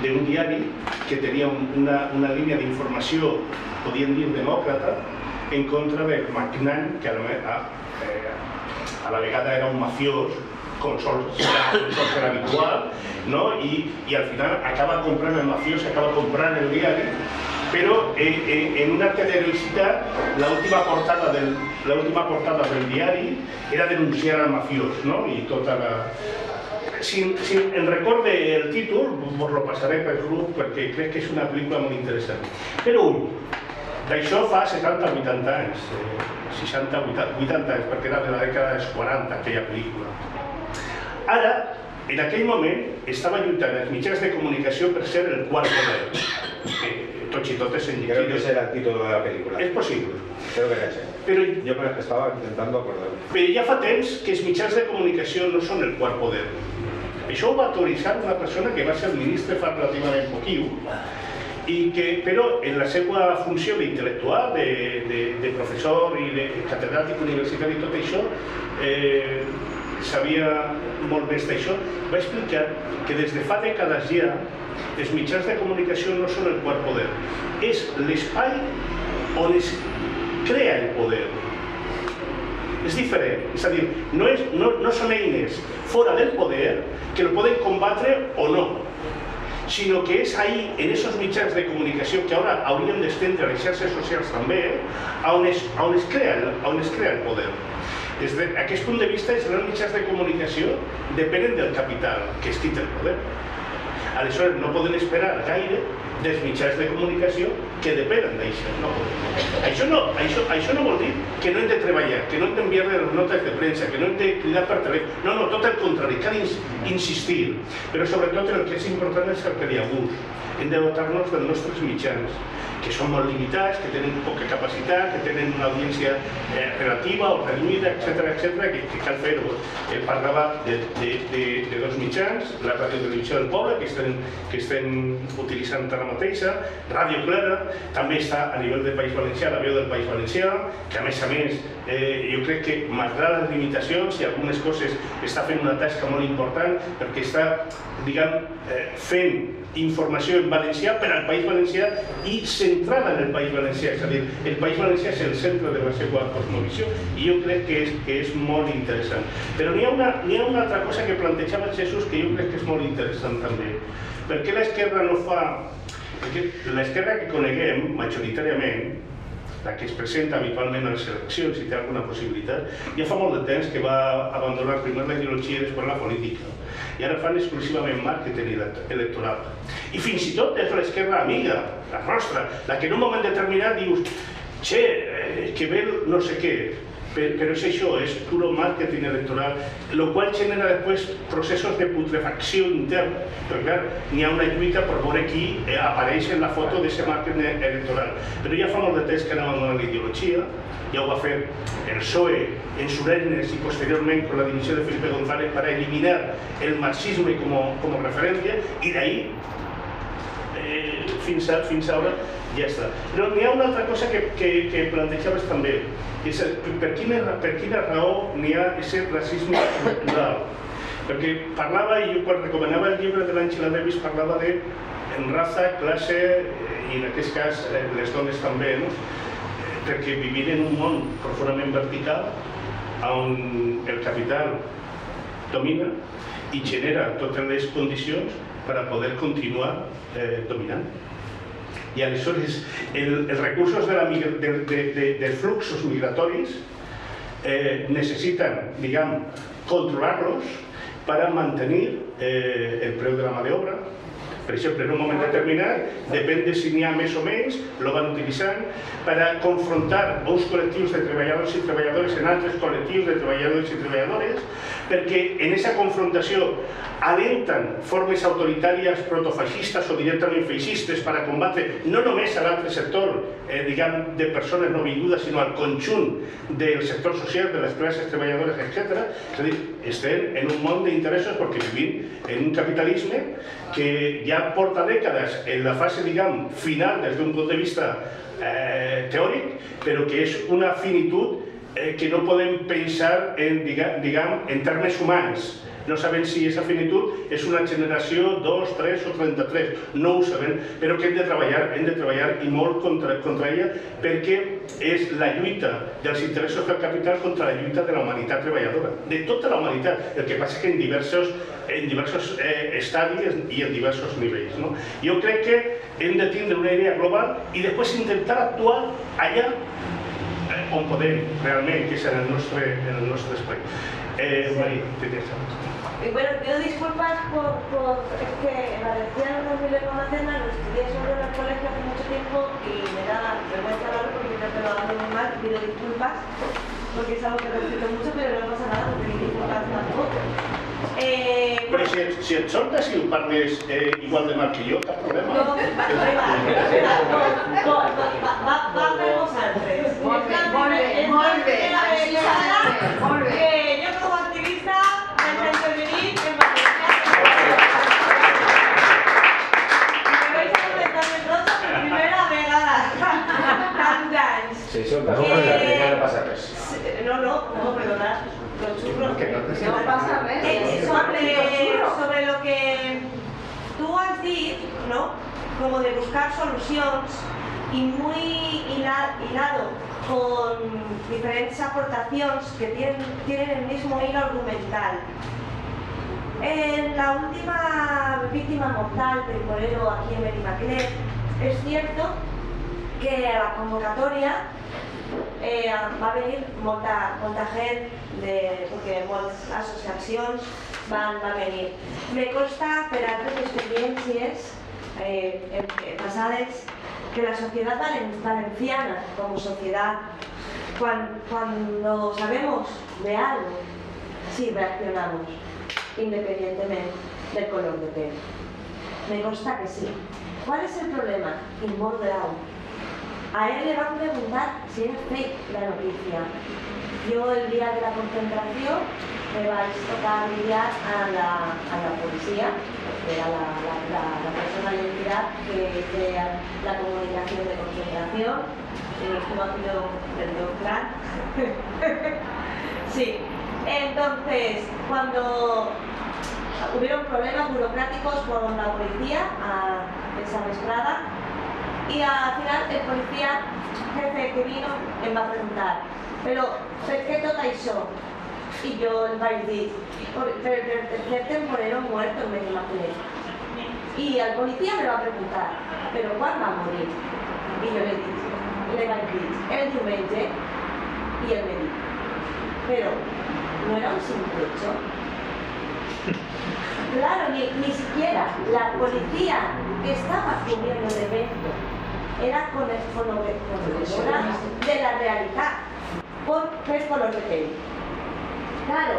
d'un diari que tenia una línia d'informació, podríem dir demòcrata, en contra del magnat, que a la vegada era un mafiós, com sol ser habitual, i al final acaba comprant el mafiós, acaba comprant el diari, però en un acte de heroïcitat, l'última portada del diari era denunciar al mafiós, i tota la... Si en recorde el títol, us lo passaré per grup perquè crec que és una pel·lícula molt interessant. Però d'això fa 70-80 anys, 60-80 anys, perquè era de la dècada dels 40, aquella pel·lícula. Ara, en aquell moment, estava lluitant els mitjans de comunicació per ser el quart poder. Tots i totes en Creo que ese era el título de la película. És possible. Creo que era ese. Yo estaba intentando acordarme. Però ja fa temps que els mitjans de comunicació no són el quart poder. Això ho va autoritzar una persona que va ser ministre fa relativament poquiu, però en la seva funció d'intel·lectual, de professor i de catedràtic universitari i tot això, sabia molt més d'això, va explicar que des de fa dècades ja els mitjans de comunicació no són el quart poder, és l'espai on es crea el poder. És diferent, és a dir, no són eines fora del poder que el poden combatre o no, sinó que és ahí, en esos mitjans de comunicació que ara hauríem d'estendre a les xarxes socials també, on es crea el poder. Des d'aquest punt de vista, els grans mitjans de comunicació depenen del capital, que és qui té el poder. Aleshores, no poden esperar gaire dels mitjans de comunicació que depenen d'això. Això no vol dir que no hem de treballar, que no hem d'enviar les notes de premsa, que no hem de cridar per telèfon. No, tot el contrari, cal insistir. Però sobretot el que és important és el que hi ha gust. Hem de dotar-nos dels nostres mitjans, que són molt limitats, que tenen poca capacitat, que tenen una audiència relativa o reduïda, etc., que cal fer-ho. Parlava de dos mitjans, la Ràdio Televisió del Poble, que estem utilitzant ara mateixa, Ràdio Clara, també està a nivell del País Valencià, la veu del País Valencià, que a més, jo crec que, malgrat les limitacions i algunes coses, està fent una tasca molt important perquè està, diguem, fent informació en valencià per al País Valencià i centrada en el País Valencià, és a dir, el País Valencià és el centre de la seva cosmovisió i jo crec que és molt interessant. Però n'hi ha una altra cosa que plantejava Jesús que jo crec que és molt interessant també. Per què l'esquerra no fa... L'esquerra que coneguem, majoritàriament, la que es presenta habitualment a les eleccions i té alguna possibilitat, ja fa molt de temps que va abandonar primer la ideologia i després la política. I ara fan exclusivament màrqueting electoral. I fins i tot és l'esquerra amiga, la nostra, la que en un moment determinat dius que ve no sé què, però és això, és puro màrqueting electoral, el qual genera després processos de putrefacció interna, perquè clar, n'hi ha una lluita per veure qui apareix en la foto d'aquest màrqueting electoral. Però ja fa molt de temps que anàvem a la ideologia, ja ho va fer el PSOE en Surenes i posteriorment con la dimissió de Felipe González para eliminar el marxisme como referència, i d'ahí fins ara ja està. Però n'hi ha una altra cosa que plantejaves també, és per quina raó n'hi ha aquest racisme estructural. Perquè parlava, i jo quan recomanava el llibre de l'Àngela Davis, parlava de raça, classe, i en aquest cas les dones també, perquè vivim en un món profundament vertical on el capital domina i genera totes les condicions per a poder continuar dominant. I aleshores els recursos dels fluxos migratoris necessiten, diguem, controlar-los per a mantenir el preu de la mà d'obra. Per exemple, en un moment determinat, depèn de si n'hi ha més o menys, lo van utilitzant per a confrontar uns col·lectius de treballadors i treballadores en altres col·lectius de treballadors i treballadores, perquè en aquesta confrontació alenten formes autoritàries protofeixistes o directament feixistes per a combatre no només a l'altre sector, diguem, de persones no vingudes, sinó al conjunt del sector social, de les classes treballadores, etc. És a dir, estem en un món d'interessos perquè vivim en un capitalisme que ja porta dècades en la fase, diguem, final des d'un punt de vista teòric, però que és una finitud que no podem pensar en, diguem, en termes humans. No sabem si aquesta finitud és una generació, 2, 3 o 33, no ho sabem, però que hem de treballar i molt contra ella, perquè és la lluita dels interessos del capital contra la lluita de la humanitat treballadora, de tota la humanitat. El que passa és que en diversos estadis i en diversos nivells. Jo crec que hem de tindre una idea global i després intentar actuar allà on podem, realment, que és en el nostre espai. Marí, tenies algo. Bueno, pido disculpas es que en Valenciano 2000 en Macena lo estudié sobre el colegio hace mucho tiempo y me da vergüenza hablarlo porque creo que lo hago muy mal, pido disculpas porque es algo que respeto mucho, pero no pasa nada porque mis disculpas tampoco. Però si et soltes i ho parles igual de mal que jo, cap problema. No, va per vosaltres. Molt bé. Jo com a activista vaig a intervenir en Valencià. Me vais a comentar més rosa per primera vegada. Tants anys. Sí, això no passa res. No, perdonad. No pasa res. Sobre lo que tú has dicho, ¿no? Como de buscar soluciones y muy hilado con diferentes aportaciones que tienen el mismo hilo argumental. En la última víctima mortal del bolero aquí en Benimaclet, es cierto que a la convocatoria va a venir molta gent, perquè moltes associacions van venir. Me consta per altres experiències pasades que la sociedad valenciana como sociedad, cuando sabemos de algo, sí reaccionamos, independientemente del color de piel. Me consta que sí. ¿Cuál es el problema? Molt grau. A él le van a preguntar si es fake la noticia. Yo el día de la concentración me vais a tocar lidiar a la policía, que era la persona y entidad que crea la comunicación de concentración, y nos estuvo haciendo el doctor. Sí, entonces cuando hubieron problemas burocráticos con la policía esa vesprada, y al final el policía jefe que vino em va preguntar però per què tot això? I jo el vaig dir per ser temporero muerto en Benimaclet. Y el policía me va a preguntar ¿pero quan va morir? Y yo le vaig dir el diumenge, y él me dijo pero ¿no era un simple hecho? Claro, ni siquiera la policía que estaba cubriendo el evento era conocedora de la realidad. per color de pell. Claro,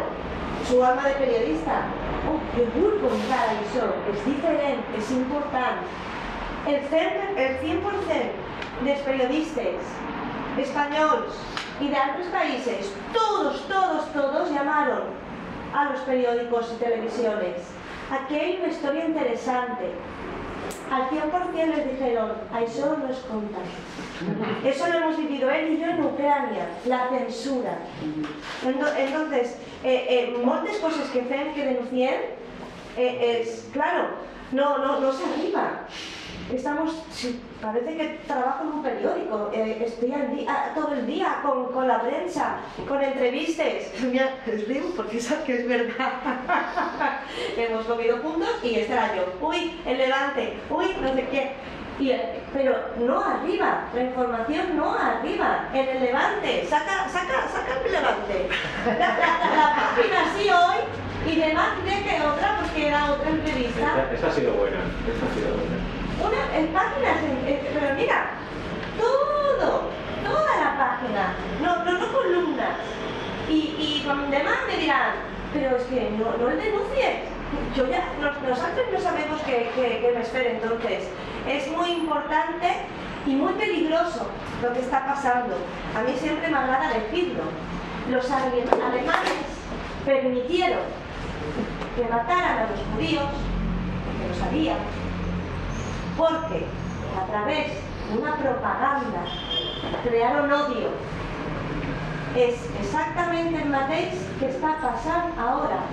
su alma de periodista, jo vull contar això, és diferent, és important. El 100% dels periodistas españoles y de otros países, todos llamaron a los periódicos y televisiones. Aquí hay una historia interesante. Al 100% les dijeron, eso no es contar. Eso lo hemos vivido él y yo en Ucrania, la censura. Entonces, muchas cosas que fem que denuncien, claro, no se arriba. Parece que trabajo en un periódico, estoy todo el día con la prensa, con entrevistas. Mira, les digo porque sabes que es verdad. Hemos comido juntos y estará yo. Uy, el Levante, uy, no sé qué. Pero no arriba, la información no arriba. En el Levante, saca el Levante. La página así hoy. Y demás cree que otra, porque era otra entrevista. Esta ha sido buena, En páginas, pero mira, toda la página, no columnas. Y demás me dirán, pero es que no el denuncies. Nosotros no sabemos qué me espera. Entonces, es muy importante y muy peligroso lo que está pasando. A mí siempre me agrada decirlo. Los alemanes permitieron que mataran a los judíos, porque lo sabían, porque a través de una propaganda crearon odio. És exactament el mateix que està passant ara.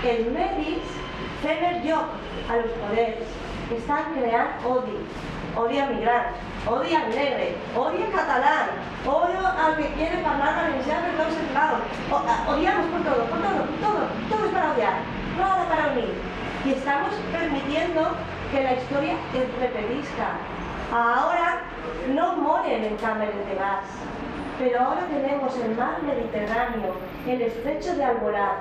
Els medis fem el joc a los poders, estan creant odi. Odi al migrant, odi al negre, odi al catalán, odio al que quiere hablar valenciano en todos los lados. Odiamos por todo es para odiar, nada para unir. Y estamos permitiendo que la historia es repetizca. Ahora no mueren en cámaras de gas, pero ahora tenemos el mar Mediterráneo, el estrecho de Alborán,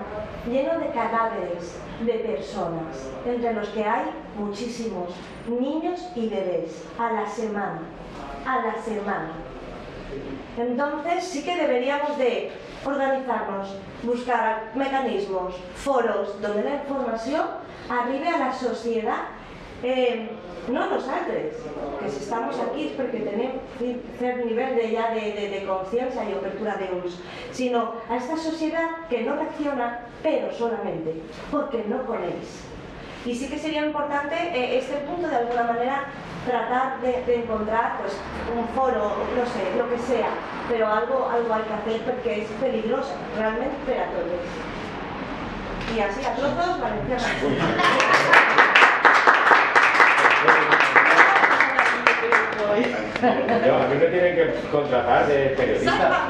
lleno de cadáveres de personas, entre los que hay muchísimos niños y bebés, a la semana. Entonces sí que deberíamos de organizarnos, buscar mecanismos, foros, donde la información arribe a la sociedad. No nosaltres, que si estamos aquí es perquè tenim cert nivell de conciencia y apertura de ulls, sino a esta sociedad que no reacciona, pero solamente porque no conéis. Y sí que sería importante este punto de alguna manera tratar de encontrar pues, un foro, no sé, lo que sea, pero algo hay que hacer porque es peligroso, realmente para todos. Y así a todos, valencianos. A mí me tienen que contratar de periodista.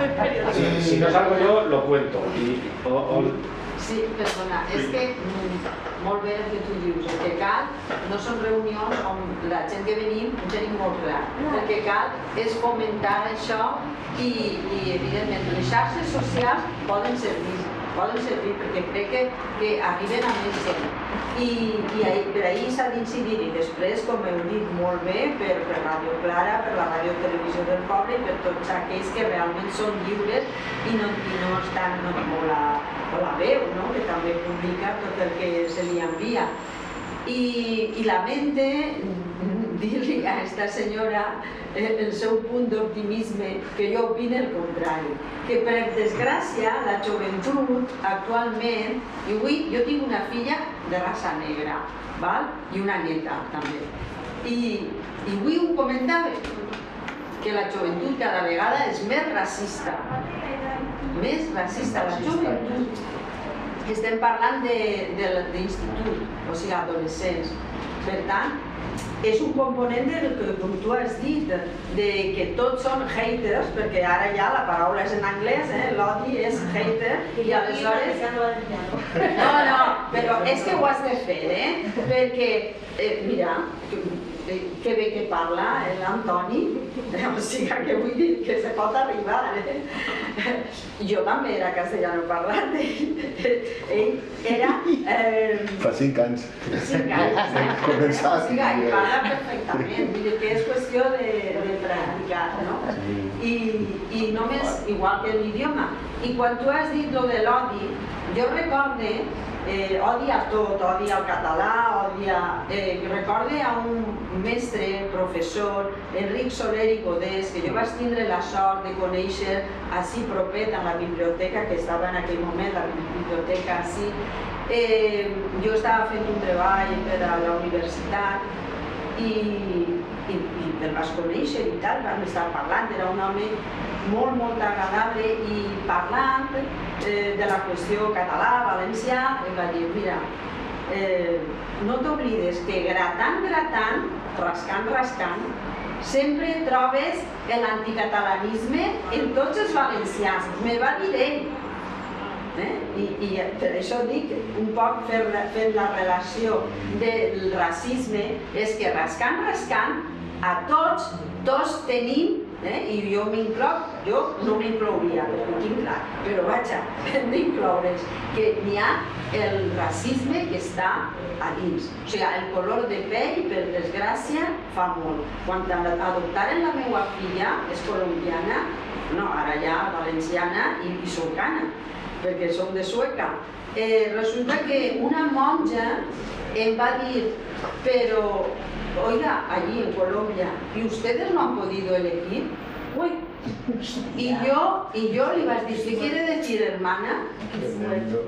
Si no salgo yo, lo cuento. Sí, perdona, és que molt bé el que tu dius, el que cal no són reunions on la gent que venim ho tenim molt clar. El que cal és fomentar això i evidentment les xarxes socials poden servir perquè crec que arriben a més gent i per ahir s'ha d'incidir i després, com heu dit molt bé, per Ràdio Clara, per la Ràdio Televisió del Poble i per tots aquells que realment són lliures i no estan o la veu, que també publica tot el que se li envia. I lamento dir-li a aquesta senyora el seu punt d'optimisme, que jo opino el contrari, que per desgràcia la joventut actualment, i avui jo tinc una filla de raça negra i una neta també, i avui ho comentava, que la joventut cada vegada és més racista la joventut. Estem parlant d'institut, o sigui, adolescents. Per tant, és un component del que tu has dit, de que tots són haters, perquè ara ja la paraula és en anglès, l'odi és hater, i aleshores... No, però és que ho has de fer, perquè, mira, que bé que parla l'Antoni, o sigui que vull dir que se pot arribar. Jo també era castellano parlant, ell era... Fa 5 anys. 5 anys, o sigui, parla perfectament, vull dir que és qüestió de practicat, no? I només, igual que l'idioma. I quan tu has dit lo de l'odi, jo recorde odi a tot, odi al català, recorde a un mestre, professor, Enric Soler i Godés, que jo vaig tindre la sort de conèixer així propet a la biblioteca, que estava en aquell moment, la biblioteca així. Jo estava fent un treball per a la universitat i el vaig conèixer i tal, vam estar parlant, era un home molt agradable i parlant de la qüestió català, valencià, em va dir, mira, no t'oblides que gratant, rascant, sempre trobes l'anticatalanisme en tots els valencians, me va dir ell. I per això dic, un poc fent la relació del racisme, és que rascant, a tots tenim, i jo m'incloc, jo no m'inclouria, perquè ho tinc clar, però vaja, hem d'incloure's que n'hi ha el racisme que està a dins. O sigui, el color de pell, per desgràcia, fa molt. Quan adoptaren la meva filla, és colombiana, ara ja valenciana i suecana, perquè som de Sueca. Resulta que una monja em va dir, pero, oiga, allí en Colombia, ¿y ustedes no han podido elegir? Uy. Y yo li vaig dir, ¿qué quiere decir, hermana?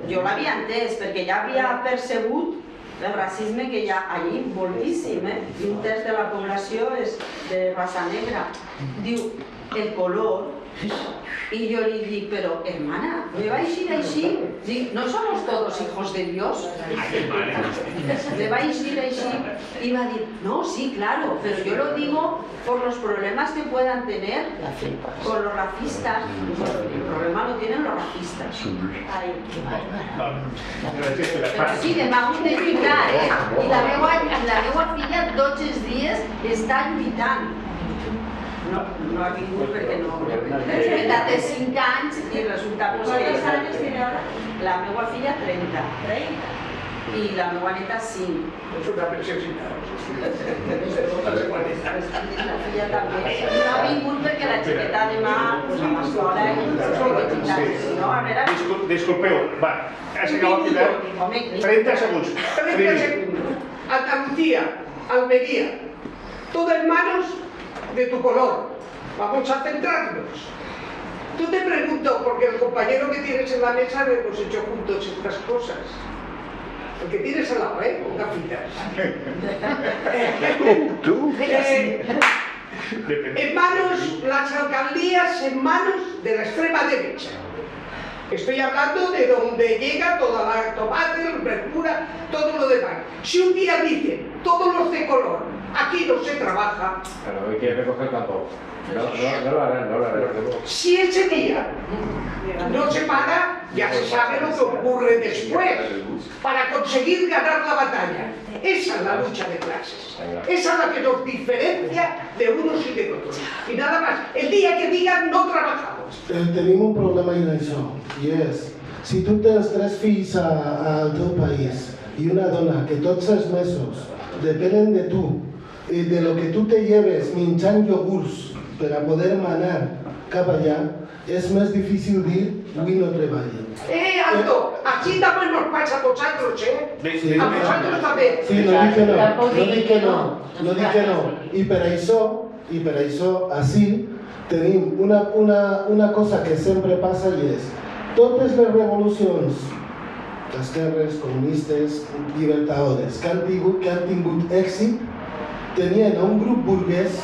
Jo l'havia entès, perquè ja havia percebut el racisme que hi ha allí, moltíssim, i un terç de la població és de raça negra. Diu, el color. Y yo le dije, pero hermana, ¿me vais a ir así? ¿No somos todos hijos de Dios? ¿Me vais a ir así? Y va a decir, no, sí, claro, pero yo lo digo por los problemas que puedan tener con los racistas. El problema lo tienen los racistas. Pero sí, de m'ha hagut de lluitar, I la meva filla tots els dies està lluitant. No ha vingut perquè no... Té 5 anys i resulta que... ¿Cuántos años tiene ahora? La meva filla 30. 30. I la meva neta 5. És una preciositat. La filla també. No ha vingut perquè la xiqueta demà a l'escola i no, a veure... Disculpeu, va, has acabat de 30 segons. 30 segundos. Andalucía, Almería, todo en manos de tu color. Vamos a centrarnos. Tú te pregunto, porque el compañero que tienes en la mesa le hemos hecho juntos estas cosas. El que tienes al lado, con gafitas. ¿Tú? En manos, las alcaldías en manos de la extrema derecha. Estoy hablando de donde llega toda la tomate, el verdura, todo lo demás. Si un día dicen, todos los de color, aquí no se trabaja. Pero hay que recoger tampoco. No lo harán. Si ese día no se paga, ya se sabe lo que ocurre después para conseguir ganar la batalla. Esa es la lucha de clases. Esa es la que nos diferencia de unos y de otros. Y nada más, el día que digan no trabajamos. Tenim un problema en això, i és, si tu tens 3 fills al teu país i una dona que tots els mesos depenen de tu i de lo que tu te lleves menjant iogurts per a poder manar cap allà, és més difícil dir avui no treballen. Alto, así también nos pasa a vosotros, Sí, a vosotros también. Sí, no dic que no. I per això, així, tenim una cosa que sempre passa i és, totes les revolucions d'esquerres, comunistes, llibertadores que han tingut èxit tenien un grup burguès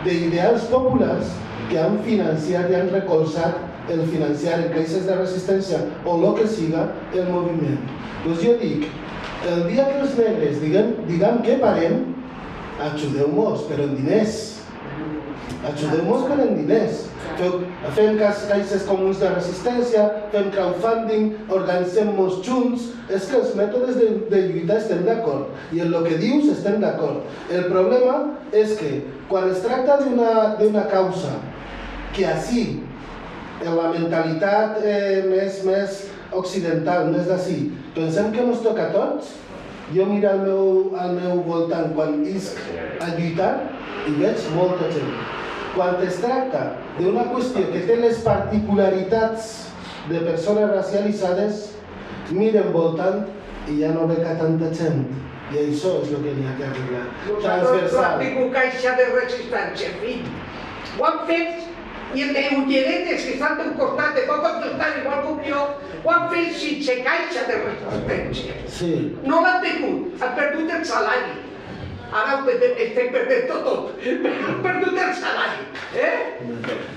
d'ideals populars que han financiat i han recolzat el financiar en crisis de resistència o el que siga el moviment. Doncs jo dic, el dia que els negres diguem que parem, ajudeu-nos, però en diners. Ajudeu-nos per en diners. Fem caixes comuns de resistència, fem crowdfunding, organitzem-nos junts. És que els mètodes de lluita estem d'acord i en el que dius estem d'acord. El problema és que quan es tracta d'una causa que així, en la mentalitat més occidental, més d'ací, pensem que ens toca a tots, jo miro al meu voltant quan isc a lluitar i veig molta gent. Quan es tracta d'una qüestió que té les particularitats de persones racialitzades, miren voltant i ja no beca tanta gent. I això és el que n'hi ha que arreglar. Nosaltres no hem tingut caixa de resistència, fill. Ho han fet i els d'Ulleretes, que estan d'un costat de poc estan igual com jo, ho han fet sense caixa de resistència. No l'han tingut, han perdut el salari. Ara estem perdent tot, han perdut el salari.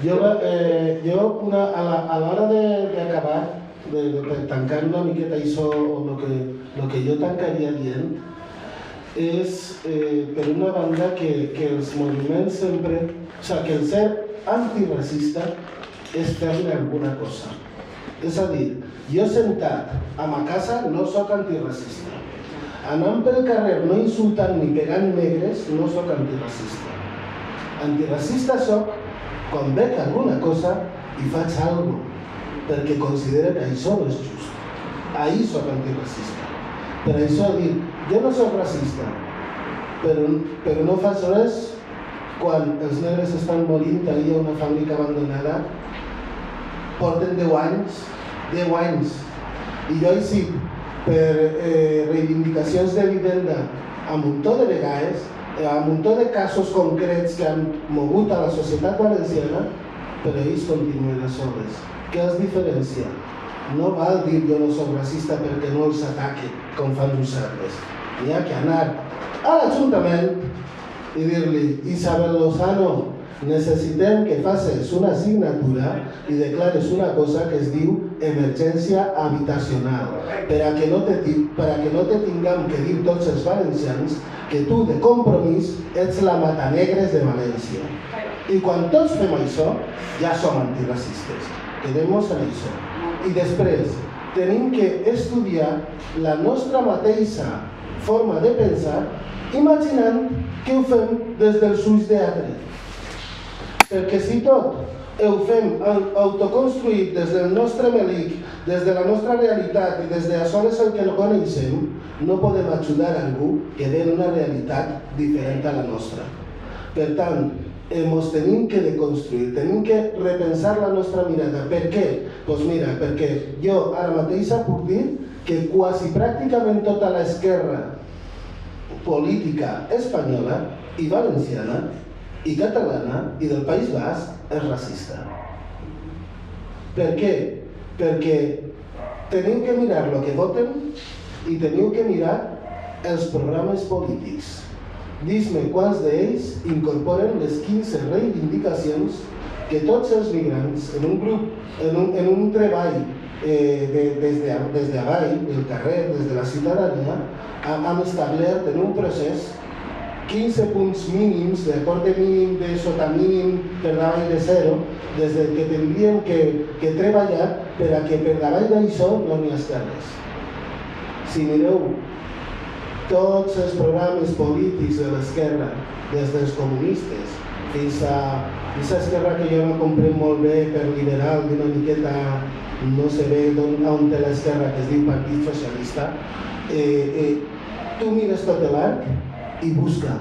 Jo, a l'hora d'acabar, de tancar una miqueta això, o el que jo tancaria dient, és, per una banda, que els moviments sempre... O sigui, que el ser antiracista és fer-ne alguna cosa. És a dir, jo sentat a ma casa no soc antiracista. Anant pel carrer no insultant ni pegant negres no soc antiracista. Antiracista soc quan veig alguna cosa i faig alguna cosa perquè considero que això no és just. Ahí soc antiracista. Per això dic, jo no soc racista, però no faig res quan els negres estan morint ahir a una fàbrica abandonada, porten 10 anys, i jo he sigut per reivindicacions de vivenda a un muntó de vegades, a un muntó de casos concrets que han mogut a la societat valenciana, però ells continuen a soles. Què els diferencia? No val dir jo no soc racista perquè no els ataque, com fan nosaltres. N'hi ha que anar a l'Ajuntament i dir-li, Isabel Lozano, necessitem que facis una assignatura i declares una cosa que es diu emergència habitacional, per a que no te tinguem que dir tots els valencians que tu, de compromís, ets la matanegres de València. I quan tots fem això, ja som antiracistes. Quedem-nos en això. I després, tenim que estudiar la nostra mateixa forma de pensar, imaginant que ho fem des dels ulls d'altre. Perquè si tot ho fem autoconstruït des del nostre melic, des de la nostra realitat i des d'aleshores el que no coneixem, no podem ajudar a algú que ve en una realitat diferent a la nostra. Per tant, ens tenim que deconstruir, tenim que repensar la nostra mirada. Per què? Doncs mira, perquè jo ara mateix puc dir que quasi pràcticament tota l'esquerra política espanyola i valenciana i catalana i del País Basc és racista. Per què? Perquè teniu que mirar el que voten i teniu que mirar els programes polítics. Dis-me quants d'ells incorporen les 15 reivindicacions que tots els migrants en un grup, en un treball des d'avall, del carrer, des de la ciutadania, hem establert en un procés 15 punts mínims, d'acord de mínim, de sota mínim, per davall de zero, des que tindríem que treballar per a que per davall d'això no n'hi hagi res. Si mireu tots els programes polítics de l'esquerra, des dels comunistes fins a aquesta esquerra que jo no comprem molt bé per liberal, d'una miqueta no sé bé on té l'esquerra, que es diu Partit Socialista, tu mires tot l'arc i busca